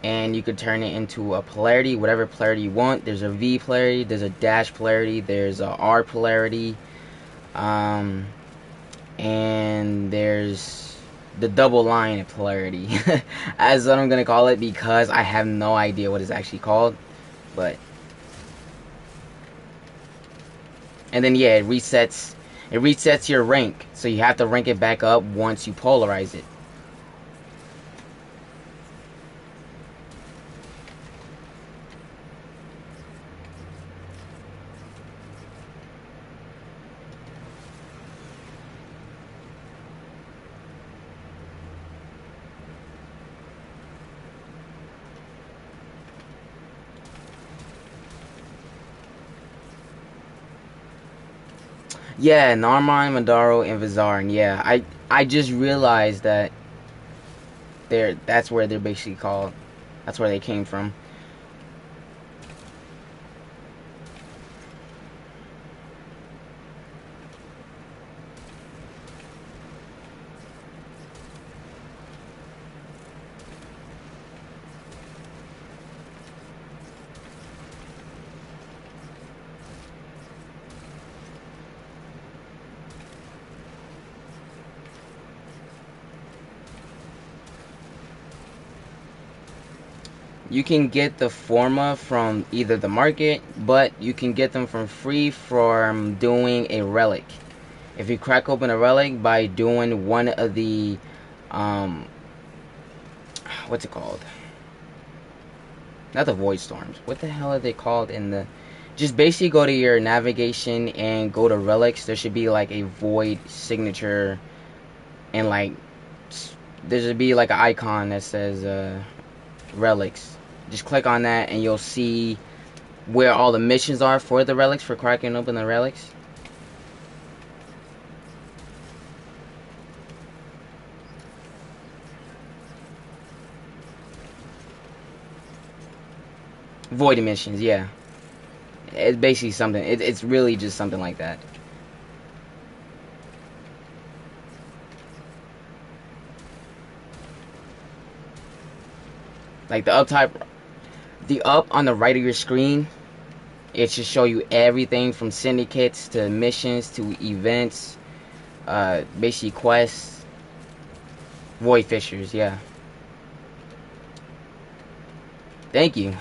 and you could turn it into a polarity, whatever polarity you want. There's a V polarity, there's a dash polarity, there's a R polarity, and there's the double line polarity. As what I'm gonna call it, because I have no idea what it's actually called. But and then yeah, it resets your rank, so you have to rank it back up once you polarize it. Yeah, Narmine, Madaro, and Vizarn. Yeah, I just realized that that's where they're basically called. That's where they came from. You can get the forma from either the market, but you can get them from free from doing a relic. If you crack open a relic by doing one of the, what's it called? Not the void storms. What the hell are they called in the? Just basically go to your navigation and go to relics. There should be like a void signature, and like there should be like an icon that says relics. Just click on that and you'll see where all the missions are for the relics, for cracking open the relics. Void missions, yeah. It's basically something. It's really just something like that. Like the up on the right of your screen, it should show you everything from syndicates to missions to events, basically quests, void fishers, yeah. Thank you.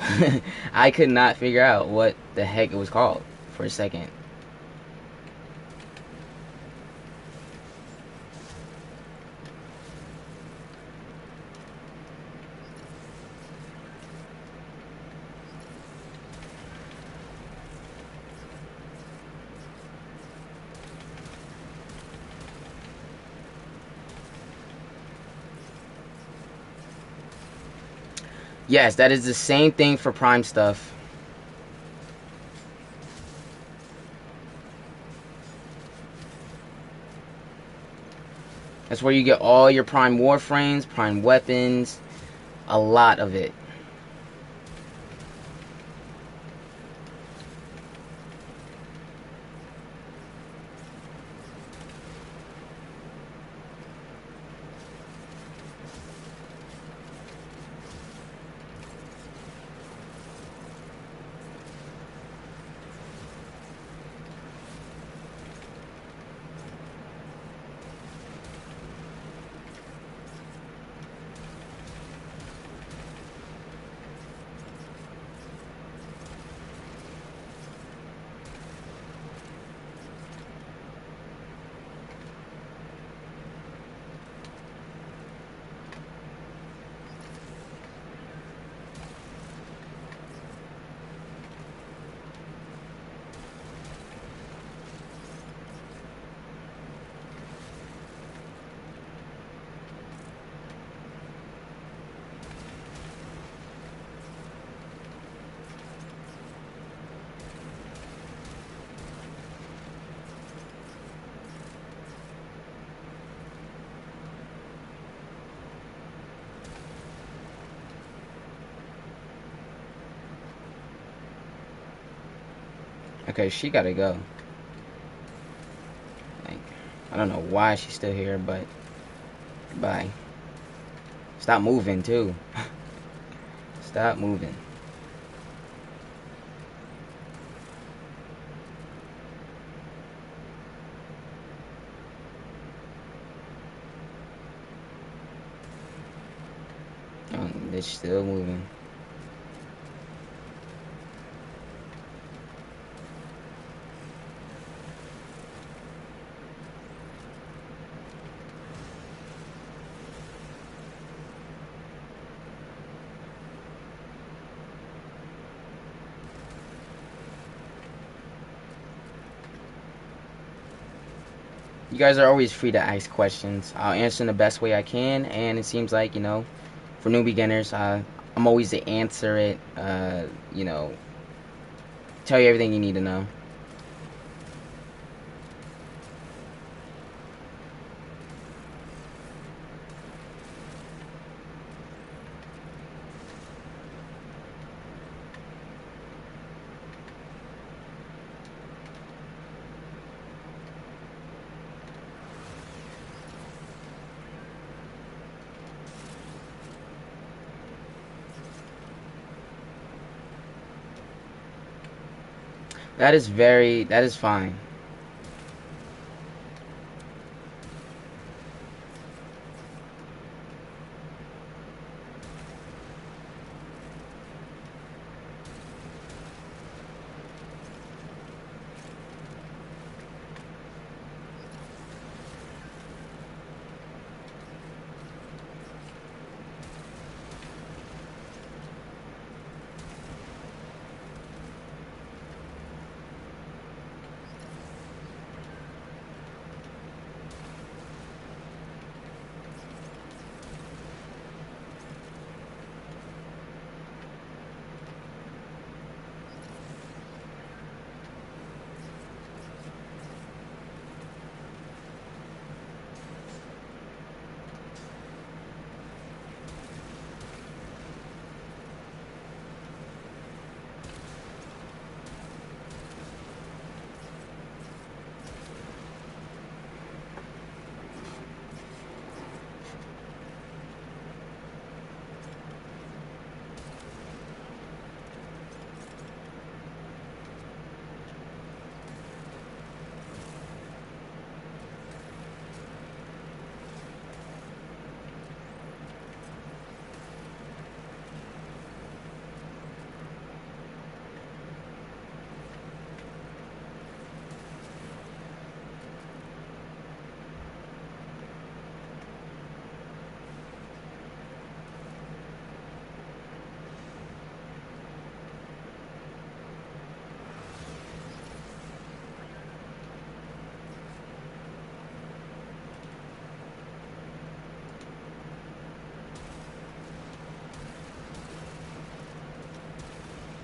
I could not figure out what the heck it was called for a second. Yes, that is the same thing for Prime stuff. That's where you get all your Prime Warframes, Prime weapons, a lot of it. Okay, she gotta go. Like, I don't know why she's still here, but goodbye. Stop moving, too. Stop moving. Oh, they're still moving. You guys are always free to ask questions. I'll answer in the best way I can, and it seems like, for new beginners, I'm always to answer it, tell you everything you need to know. That is fine.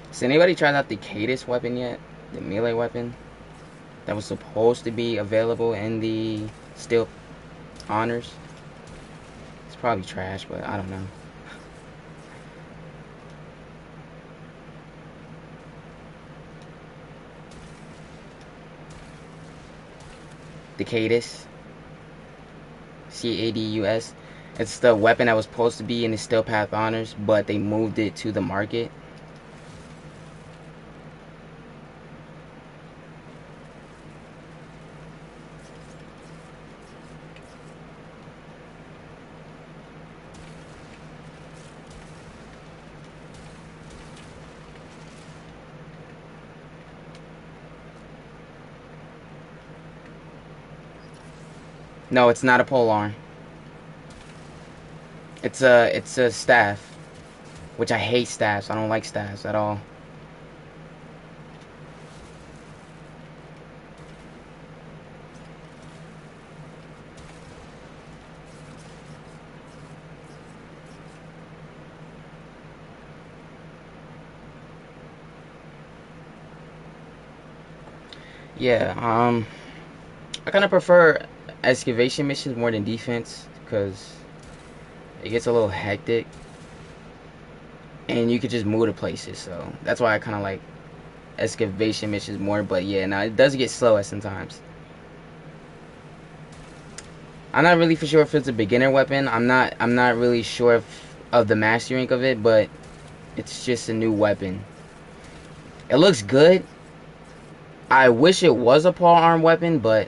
Has anybody tried out the Cadis weapon yet? The melee weapon that was supposed to be available in the Steel Honors? It's probably trash, but I don't know. The Cadis. Cadus. It's the weapon that was supposed to be in the Steel Path Honors, but they moved it to the market. No, it's not a polearm. It's a staff, which I hate staffs. I don't like staffs at all. Yeah, I kind of prefer excavation missions more than defense because it gets a little hectic and you could just move to places. So that's why I kind of like excavation missions more. But yeah, now it does get slow at sometimes. I'm not really for sure if it's a beginner weapon. I'm not really sure of the mastery rank of it, but it's just a new weapon. It looks good. I wish it was a paw arm weapon, but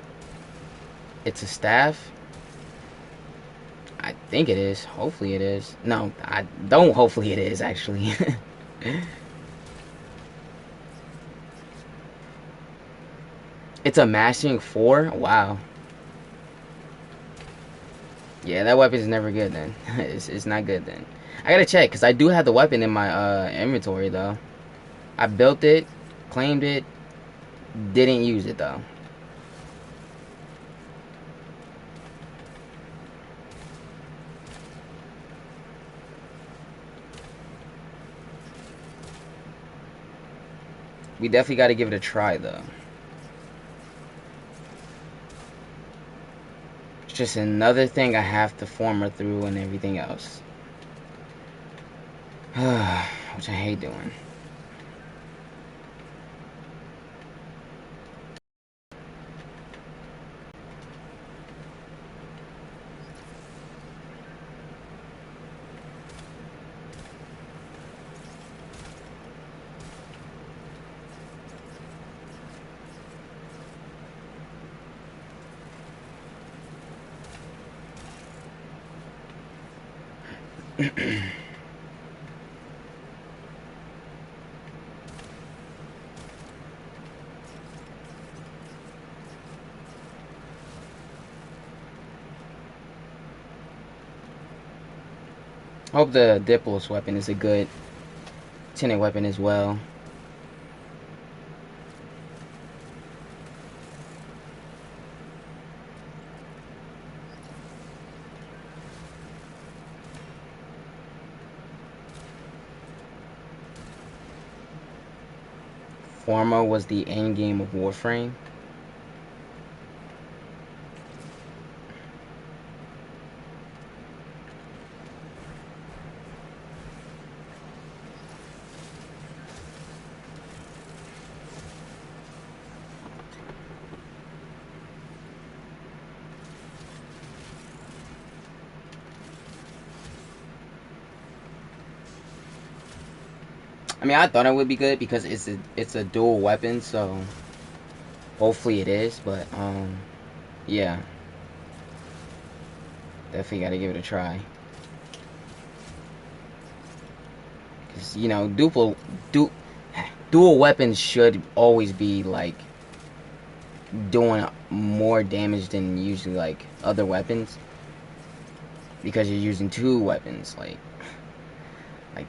it's a staff. I think it is. Hopefully it is. No, I don't. Hopefully it is, actually. It's a mastering 4? Wow. Yeah, that weapon is never good then. It's not good then. I gotta check, because I do have the weapon in my inventory, though. I built it, claimed it, didn't use it, though. We definitely got to give it a try, though. It's just another thing I have to former through and everything else. Which I hate doing. Hope the Diplos weapon is a good tinted weapon as well. Forma was the end game of Warframe. I mean, I thought it would be good because it's a dual weapon, so hopefully it is. But yeah, definitely got to give it a try. Cause dual weapons should always be like doing more damage than usually like other weapons because you're using two weapons. Like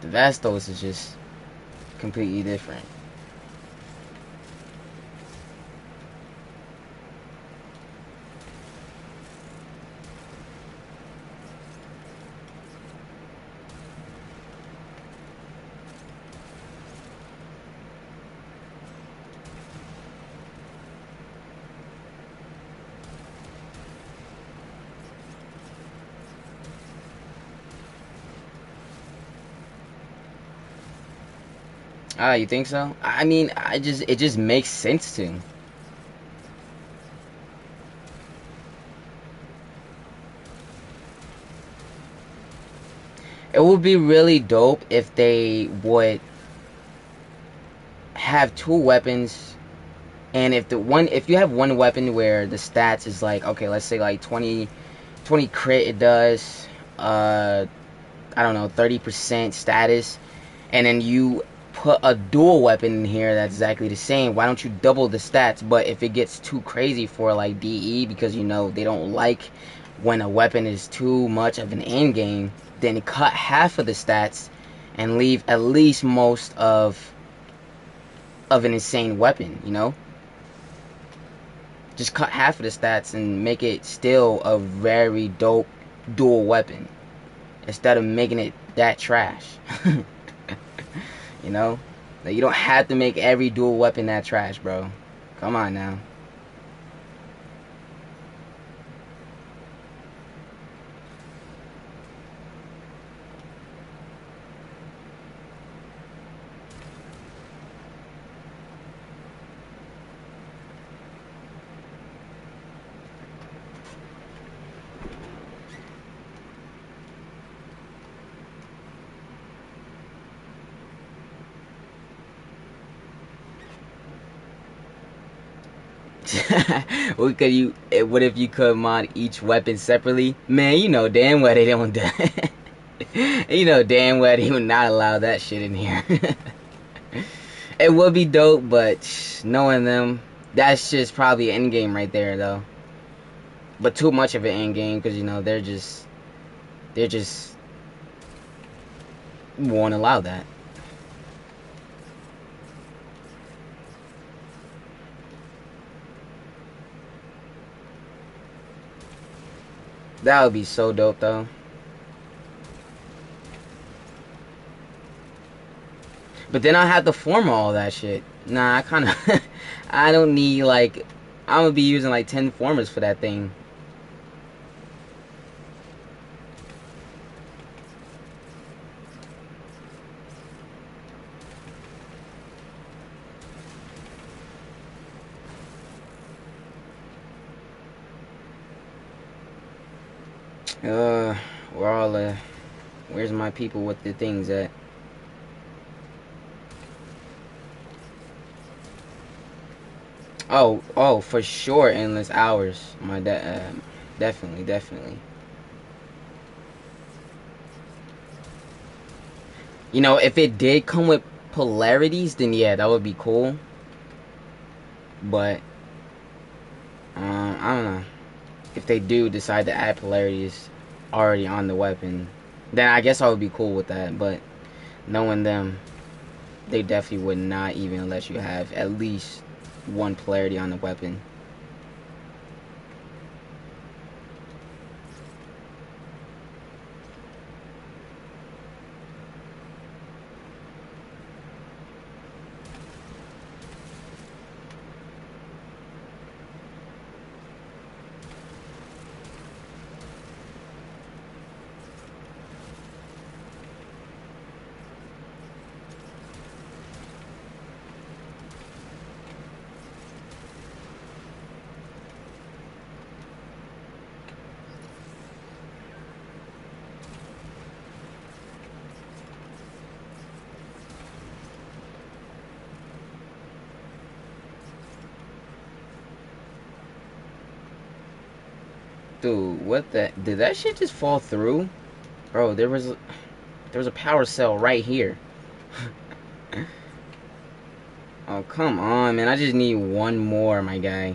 the Vastos is just completely different. Ah, you think so? I mean, it just makes sense to. It would be really dope if they would have two weapons, and if you have one weapon where the stats is like, okay, let's say like 20 crit it does, I don't know, 30% status, and then you put a dual weapon in here that's exactly the same. Why don't you double the stats? But if it gets too crazy for like DE, because they don't like when a weapon is too much of an end game, then cut half of the stats and leave at least most of an insane weapon. Just cut half of the stats and make it still a very dope dual weapon instead of making it that trash. you know like, you don't have to make every dual weapon that trash, bro. Come on now. What could you? What if you could mod each weapon separately? Man, you know damn well they don't do. You know damn well they would not allow that shit in here. It would be dope, but knowing them, that's just probably an end game right there, though. But too much of an end game because you know they're just won't allow that. That would be so dope, though. But then I have to form all that shit. Nah, I kind of, I don't need like, I'm gonna be using like 10 formers for that thing. Where all the, where's my people with the things at? Oh, for sure, endless hours. Definitely. You know, if it did come with polarities, then yeah, that would be cool. But I don't know. If they do decide to add polarities already on the weapon, then I guess I would be cool with that. But knowing them, they definitely would not even let you have at least one polarity on the weapon. Dude, what the? Did that shit just fall through? Bro, there was a power cell right here. Oh, come on, man. I just need one more, my guy.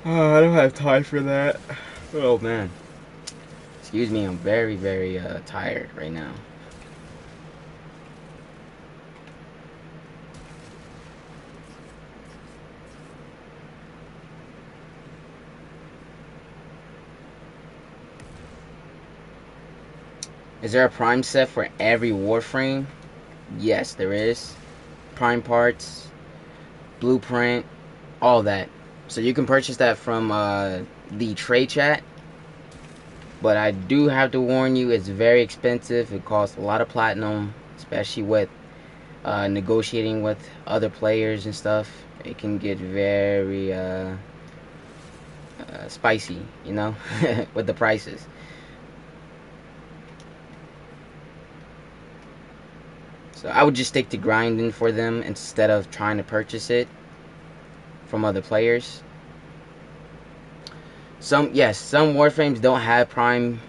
Oh, I don't have time for that. Oh, man. Excuse me, I'm very tired right now. Is there a prime set for every Warframe? Yes, there is. Prime parts, blueprint, all that. So you can purchase that from the trade chat. But I do have to warn you, it's very expensive. It costs a lot of platinum, especially with negotiating with other players and stuff. It can get very spicy, you know, with the prices. So I would just stick to grinding for them instead of trying to purchase it from other players. Some Warframes don't have primed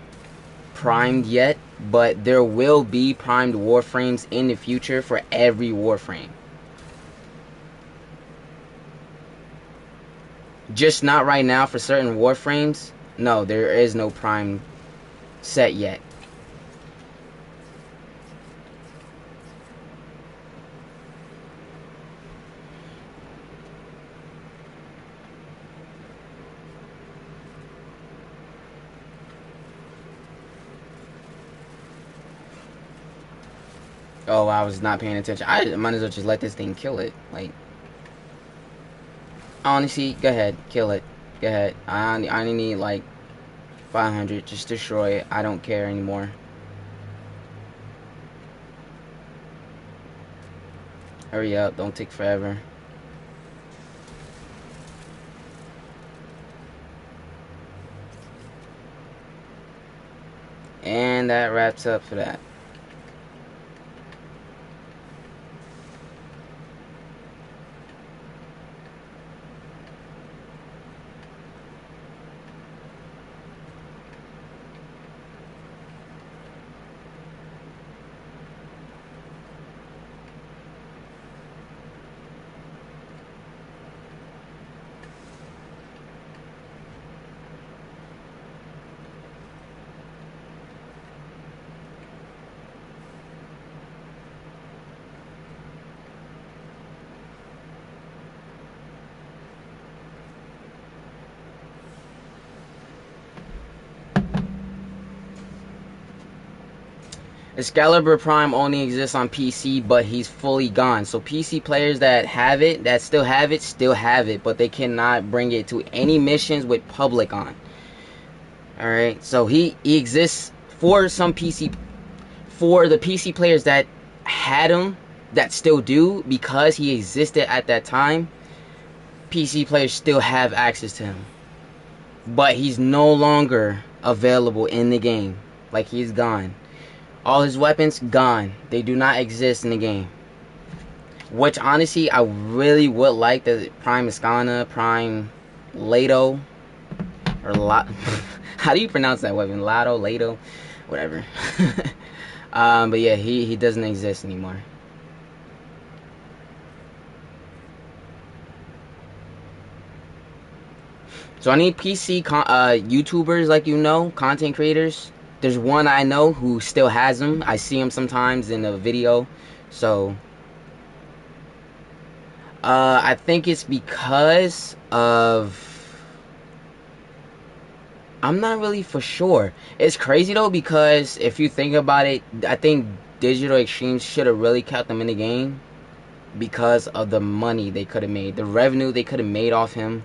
yet, but there will be primed Warframes in the future for every Warframe. Just not right now for certain Warframes. No, there is no prime set yet. Oh, I was not paying attention. I might as well just let this thing kill it. Like, honestly, go ahead, kill it. Go ahead. I only need like 500. Just destroy it. I don't care anymore. Hurry up. Don't take forever. And that wraps up for that. Excalibur Prime only exists on PC, but he's fully gone. So PC players that have it, that still have it, but they cannot bring it to any missions with public on. Alright, so he exists for some PC, for the PC players that had him, that still do, because he existed at that time. PC players still have access to him. But he's no longer available in the game. Like, he's gone. All his weapons, gone. They do not exist in the game. Which, honestly, I really would like the Prime Iskana, Prime Lato, or how do you pronounce that weapon? Lato, whatever. But yeah, he doesn't exist anymore. So I need PC YouTubers, like, content creators. There's one I know who still has them. I see him sometimes in a video. So I think it's because of, I'm not really for sure. It's crazy though, because if you think about it, I think Digital Extremes should have really kept him in the game because of the money they could have made, the revenue they could have made off him.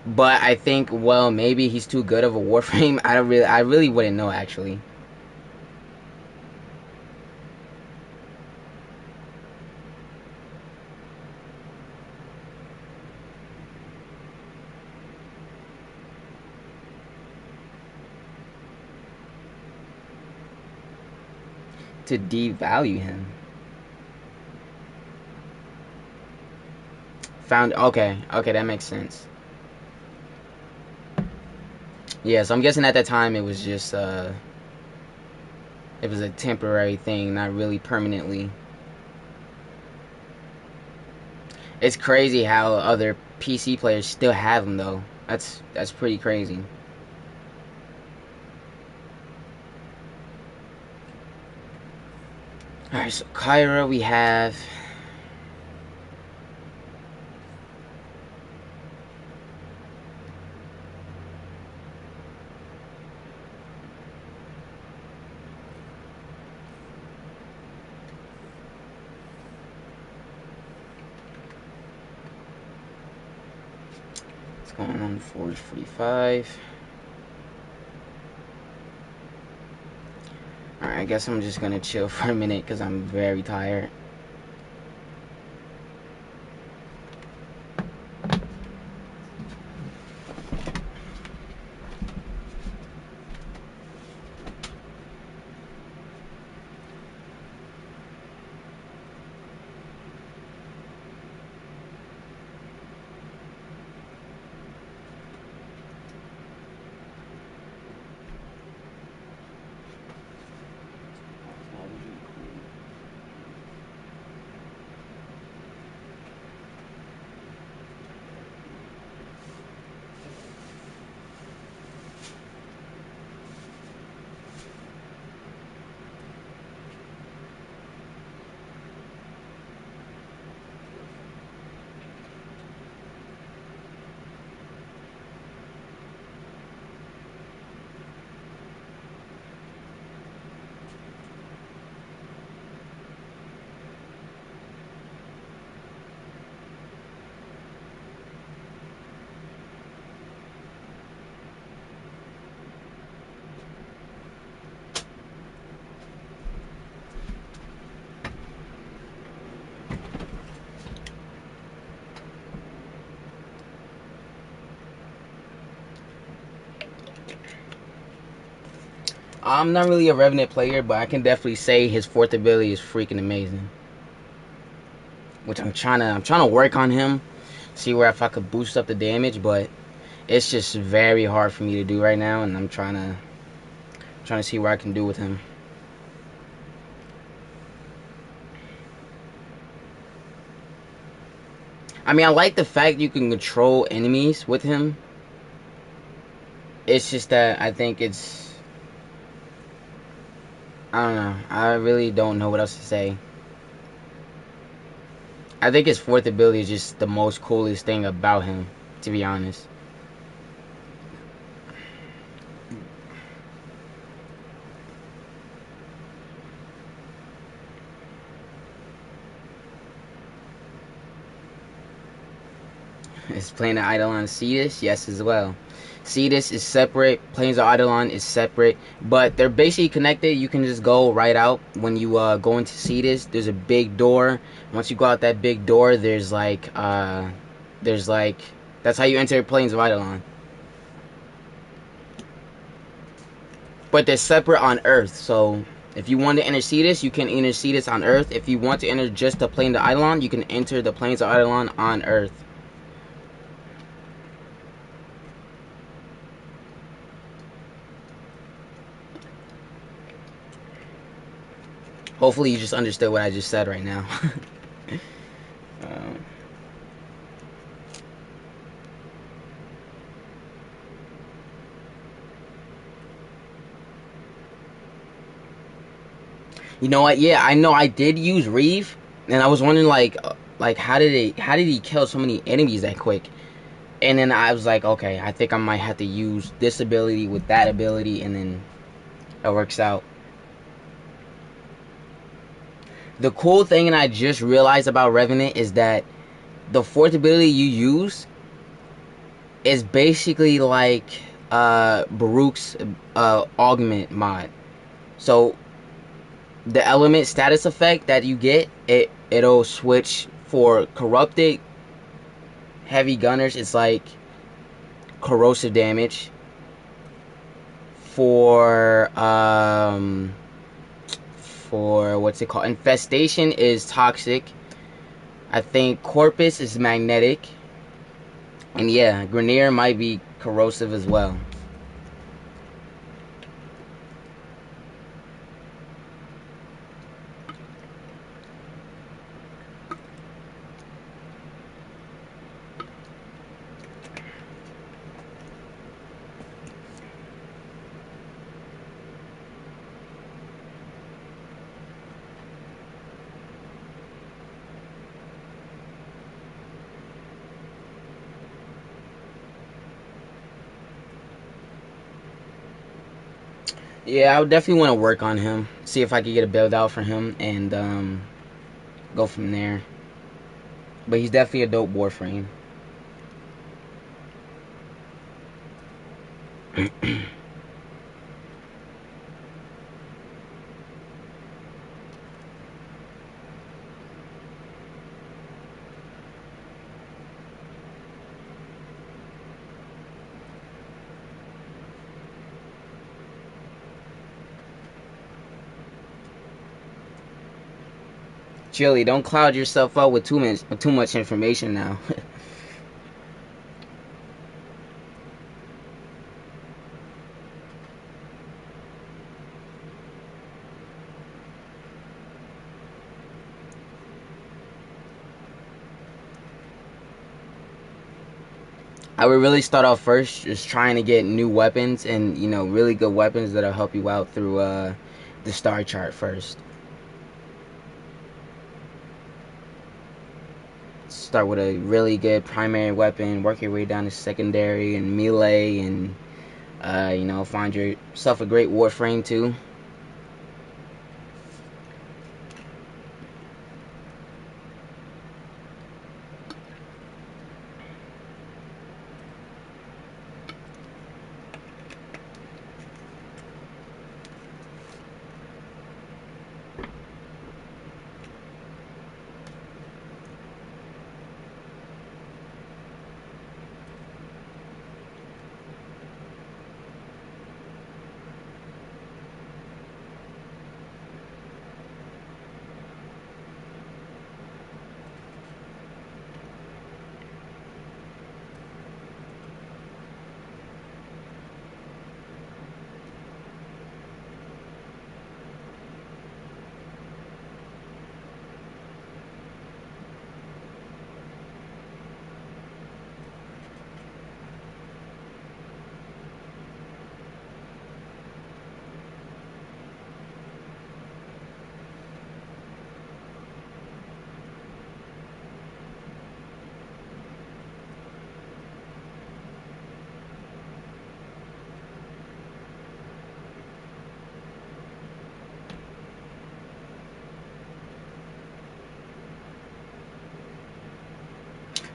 But I think, well, maybe he's too good of a Warframe. I really wouldn't know, actually. To devalue him. Okay, that makes sense. Yeah, so I'm guessing at that time it was just it was a temporary thing, not really permanently. It's crazy how other PC players still have them though. That's pretty crazy. Alright, so Kyra we have. What's going on? Forge 45. Alright, I guess I'm just gonna chill for a minute because I'm very tired. I'm not really a Revenant player, but I can definitely say his fourth ability is freaking amazing. Which I'm trying to work on him, see where if I could boost up the damage, but it's just very hard for me to do right now, and I'm trying to see what I can do with him. I mean, I like the fact you can control enemies with him. It's just that I think I don't know. I really don't know what else to say. I think his fourth ability is just the most coolest thing about him, to be honest. Is Plains of Eidolon Cetus? Yes, as well. Cetus is separate. Plains of Eidolon is separate, but they're basically connected. You can just go right out when you go into Cetus. There's a big door. Once you go out that big door, there's like that's how you enter Plains of Eidolon. But they're separate on Earth, so if you want to enter Cetus, you can enter Cetus on Earth. If you want to enter just the Plains of Eidolon, you can enter the Plains of Eidolon on Earth. Hopefully you just understood what I just said right now. um, you know what? Yeah, I know I did use Reeve, and I was wondering like how did he kill so many enemies that quick? And then I was like, okay, I think I might have to use this ability with that ability, and then it works out. The cool thing, and I just realized about Revenant, is that the fourth ability you use is basically like Baruch's augment mod. So the element status effect that you get, it'll switch for corrupted heavy gunners. It's like corrosive damage. For what's it called? Infestation is toxic. I think Corpus is magnetic. And yeah, Grenier might be corrosive as well. Yeah, I would definitely want to work on him. See if I could get a build out for him and go from there. But he's definitely a dope Warframe. Chili, don't cloud yourself up with too much information now. I would really start off first just trying to get new weapons and, you know, really good weapons that'll help you out through the star chart first. Start with a really good primary weapon, work your way down to secondary and melee, and you know, find yourself a great Warframe too.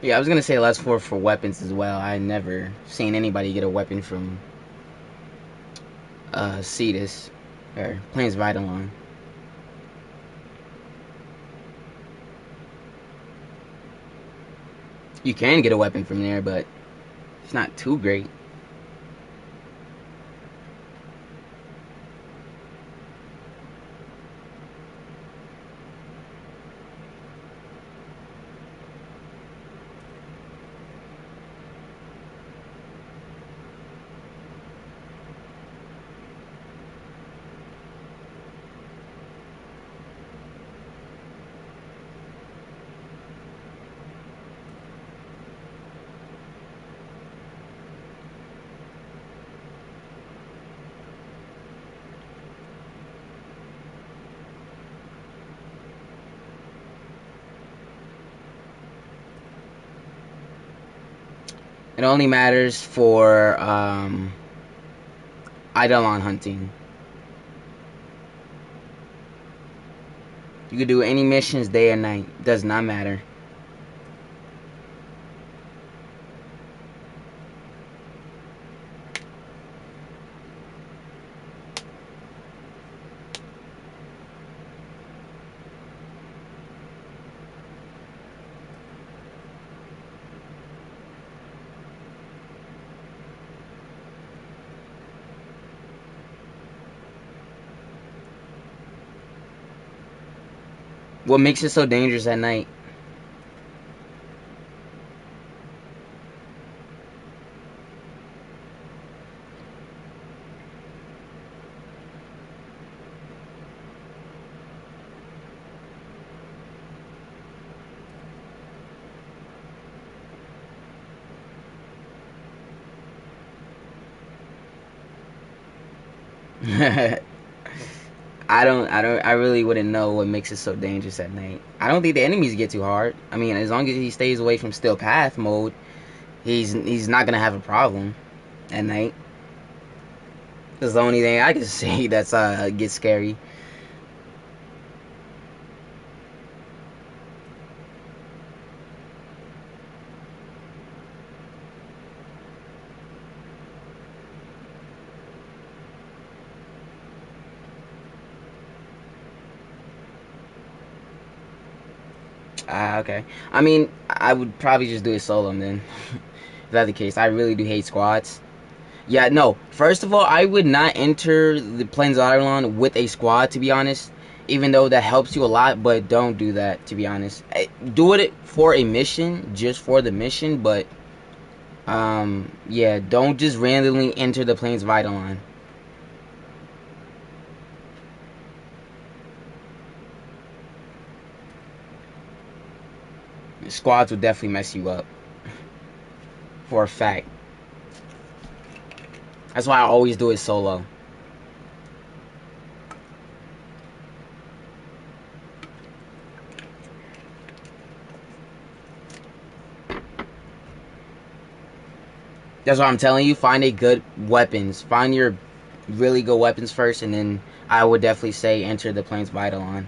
Yeah, I was gonna say less for weapons as well. I never seen anybody get a weapon from Cetus or Plains Vidalon. You can get a weapon from there, but it's not too great. It only matters for Eidolon hunting. You could do any missions day or night. Does not matter. What makes it so dangerous at night? I really wouldn't know what makes it so dangerous at night. I don't think the enemies get too hard. I mean, as long as he stays away from still path mode, he's not gonna have a problem at night. That's the only thing I can say that's gets scary. Ah, okay. I mean, I would probably just do it solo then. If that's the case, I really do hate squads. Yeah, no. First of all, I would not enter the Plains of Ireland with a squad, to be honest. Even though that helps you a lot, but don't do that, to be honest. Do it for a mission, just for the mission, but yeah, don't just randomly enter the Plains of Ireland. Squads would definitely mess you up, for a fact. That's why I always do it solo. That's what I'm telling you. Find a good weapons. Find your really good weapons first, and then I would definitely say enter the Plains of Ireland.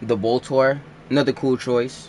The Voltor, another cool choice.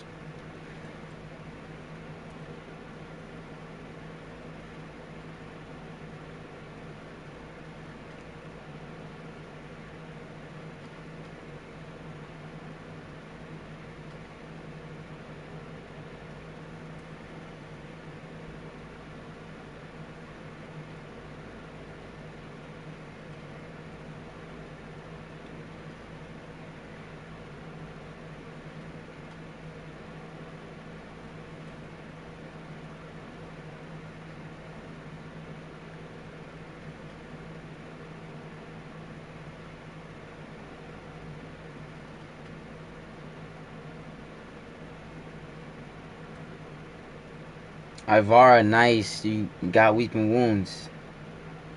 Ivara, nice. You got weeping wounds.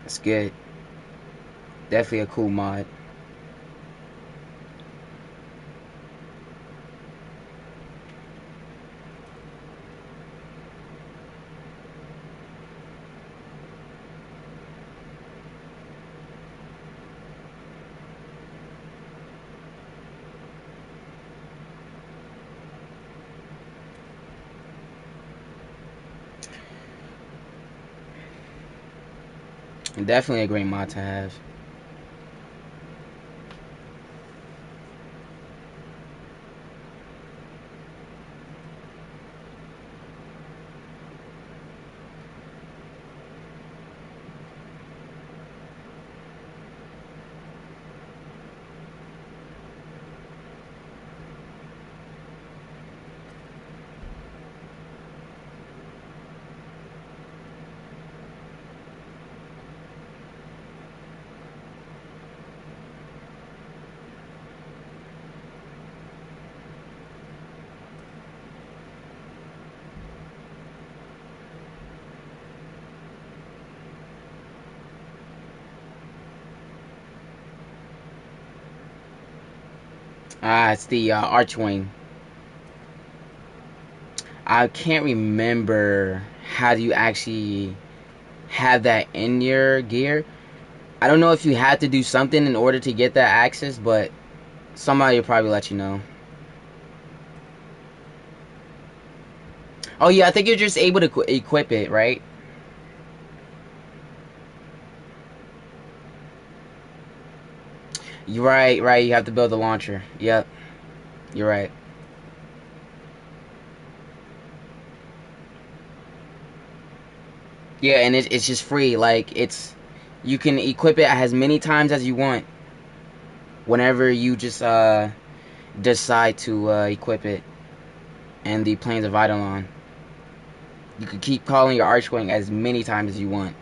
That's good. Definitely a cool mod. Definitely a great mod to have. Ah, it's the Archwing. I can't remember how do you actually have that in your gear. I don't know if you had to do something in order to get that access, but somebody will probably let you know. Oh yeah, I think you're just able to equip it, right? You're right, right. You have to build the launcher. Yep, you're right. Yeah, and it's just free. Like you can equip it as many times as you want. Whenever you just decide to equip it, and the planes of Eidolon, you can keep calling your Archwing as many times as you want.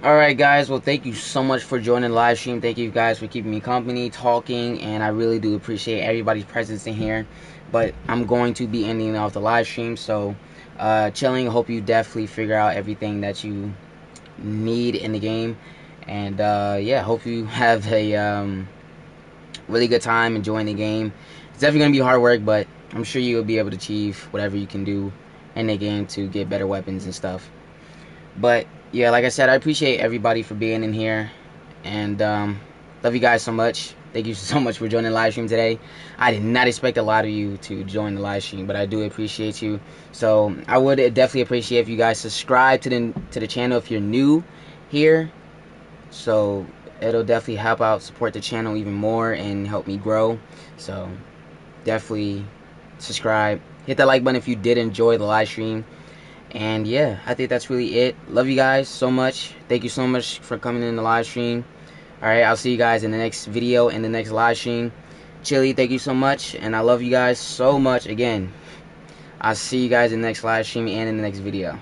Alright guys, well thank you so much for joining the live stream. Thank you guys for keeping me company, talking, and I really do appreciate everybody's presence in here. But I'm going to be ending off the live stream, so chilling. Hope you definitely figure out everything that you need in the game. And yeah, hope you have a really good time enjoying the game. It's definitely going to be hard work, but I'm sure you'll be able to achieve whatever you can do in the game to get better weapons and stuff. But yeah, like I said, I appreciate everybody for being in here, and love you guys so much. Thank you so much for joining the live stream today. I did not expect a lot of you to join the live stream, but I do appreciate you. So I would definitely appreciate if you guys subscribe to the channel if you're new here. So it'll definitely help out, support the channel even more, and help me grow. So definitely subscribe. Hit that like button if you did enjoy the live stream. And yeah, I think that's really it. Love you guys so much. Thank you so much for coming in the live stream. Alright, I'll see you guys in the next video, in the next live stream. Chili, thank you so much. And I love you guys so much again. I'll see you guys in the next live stream and in the next video.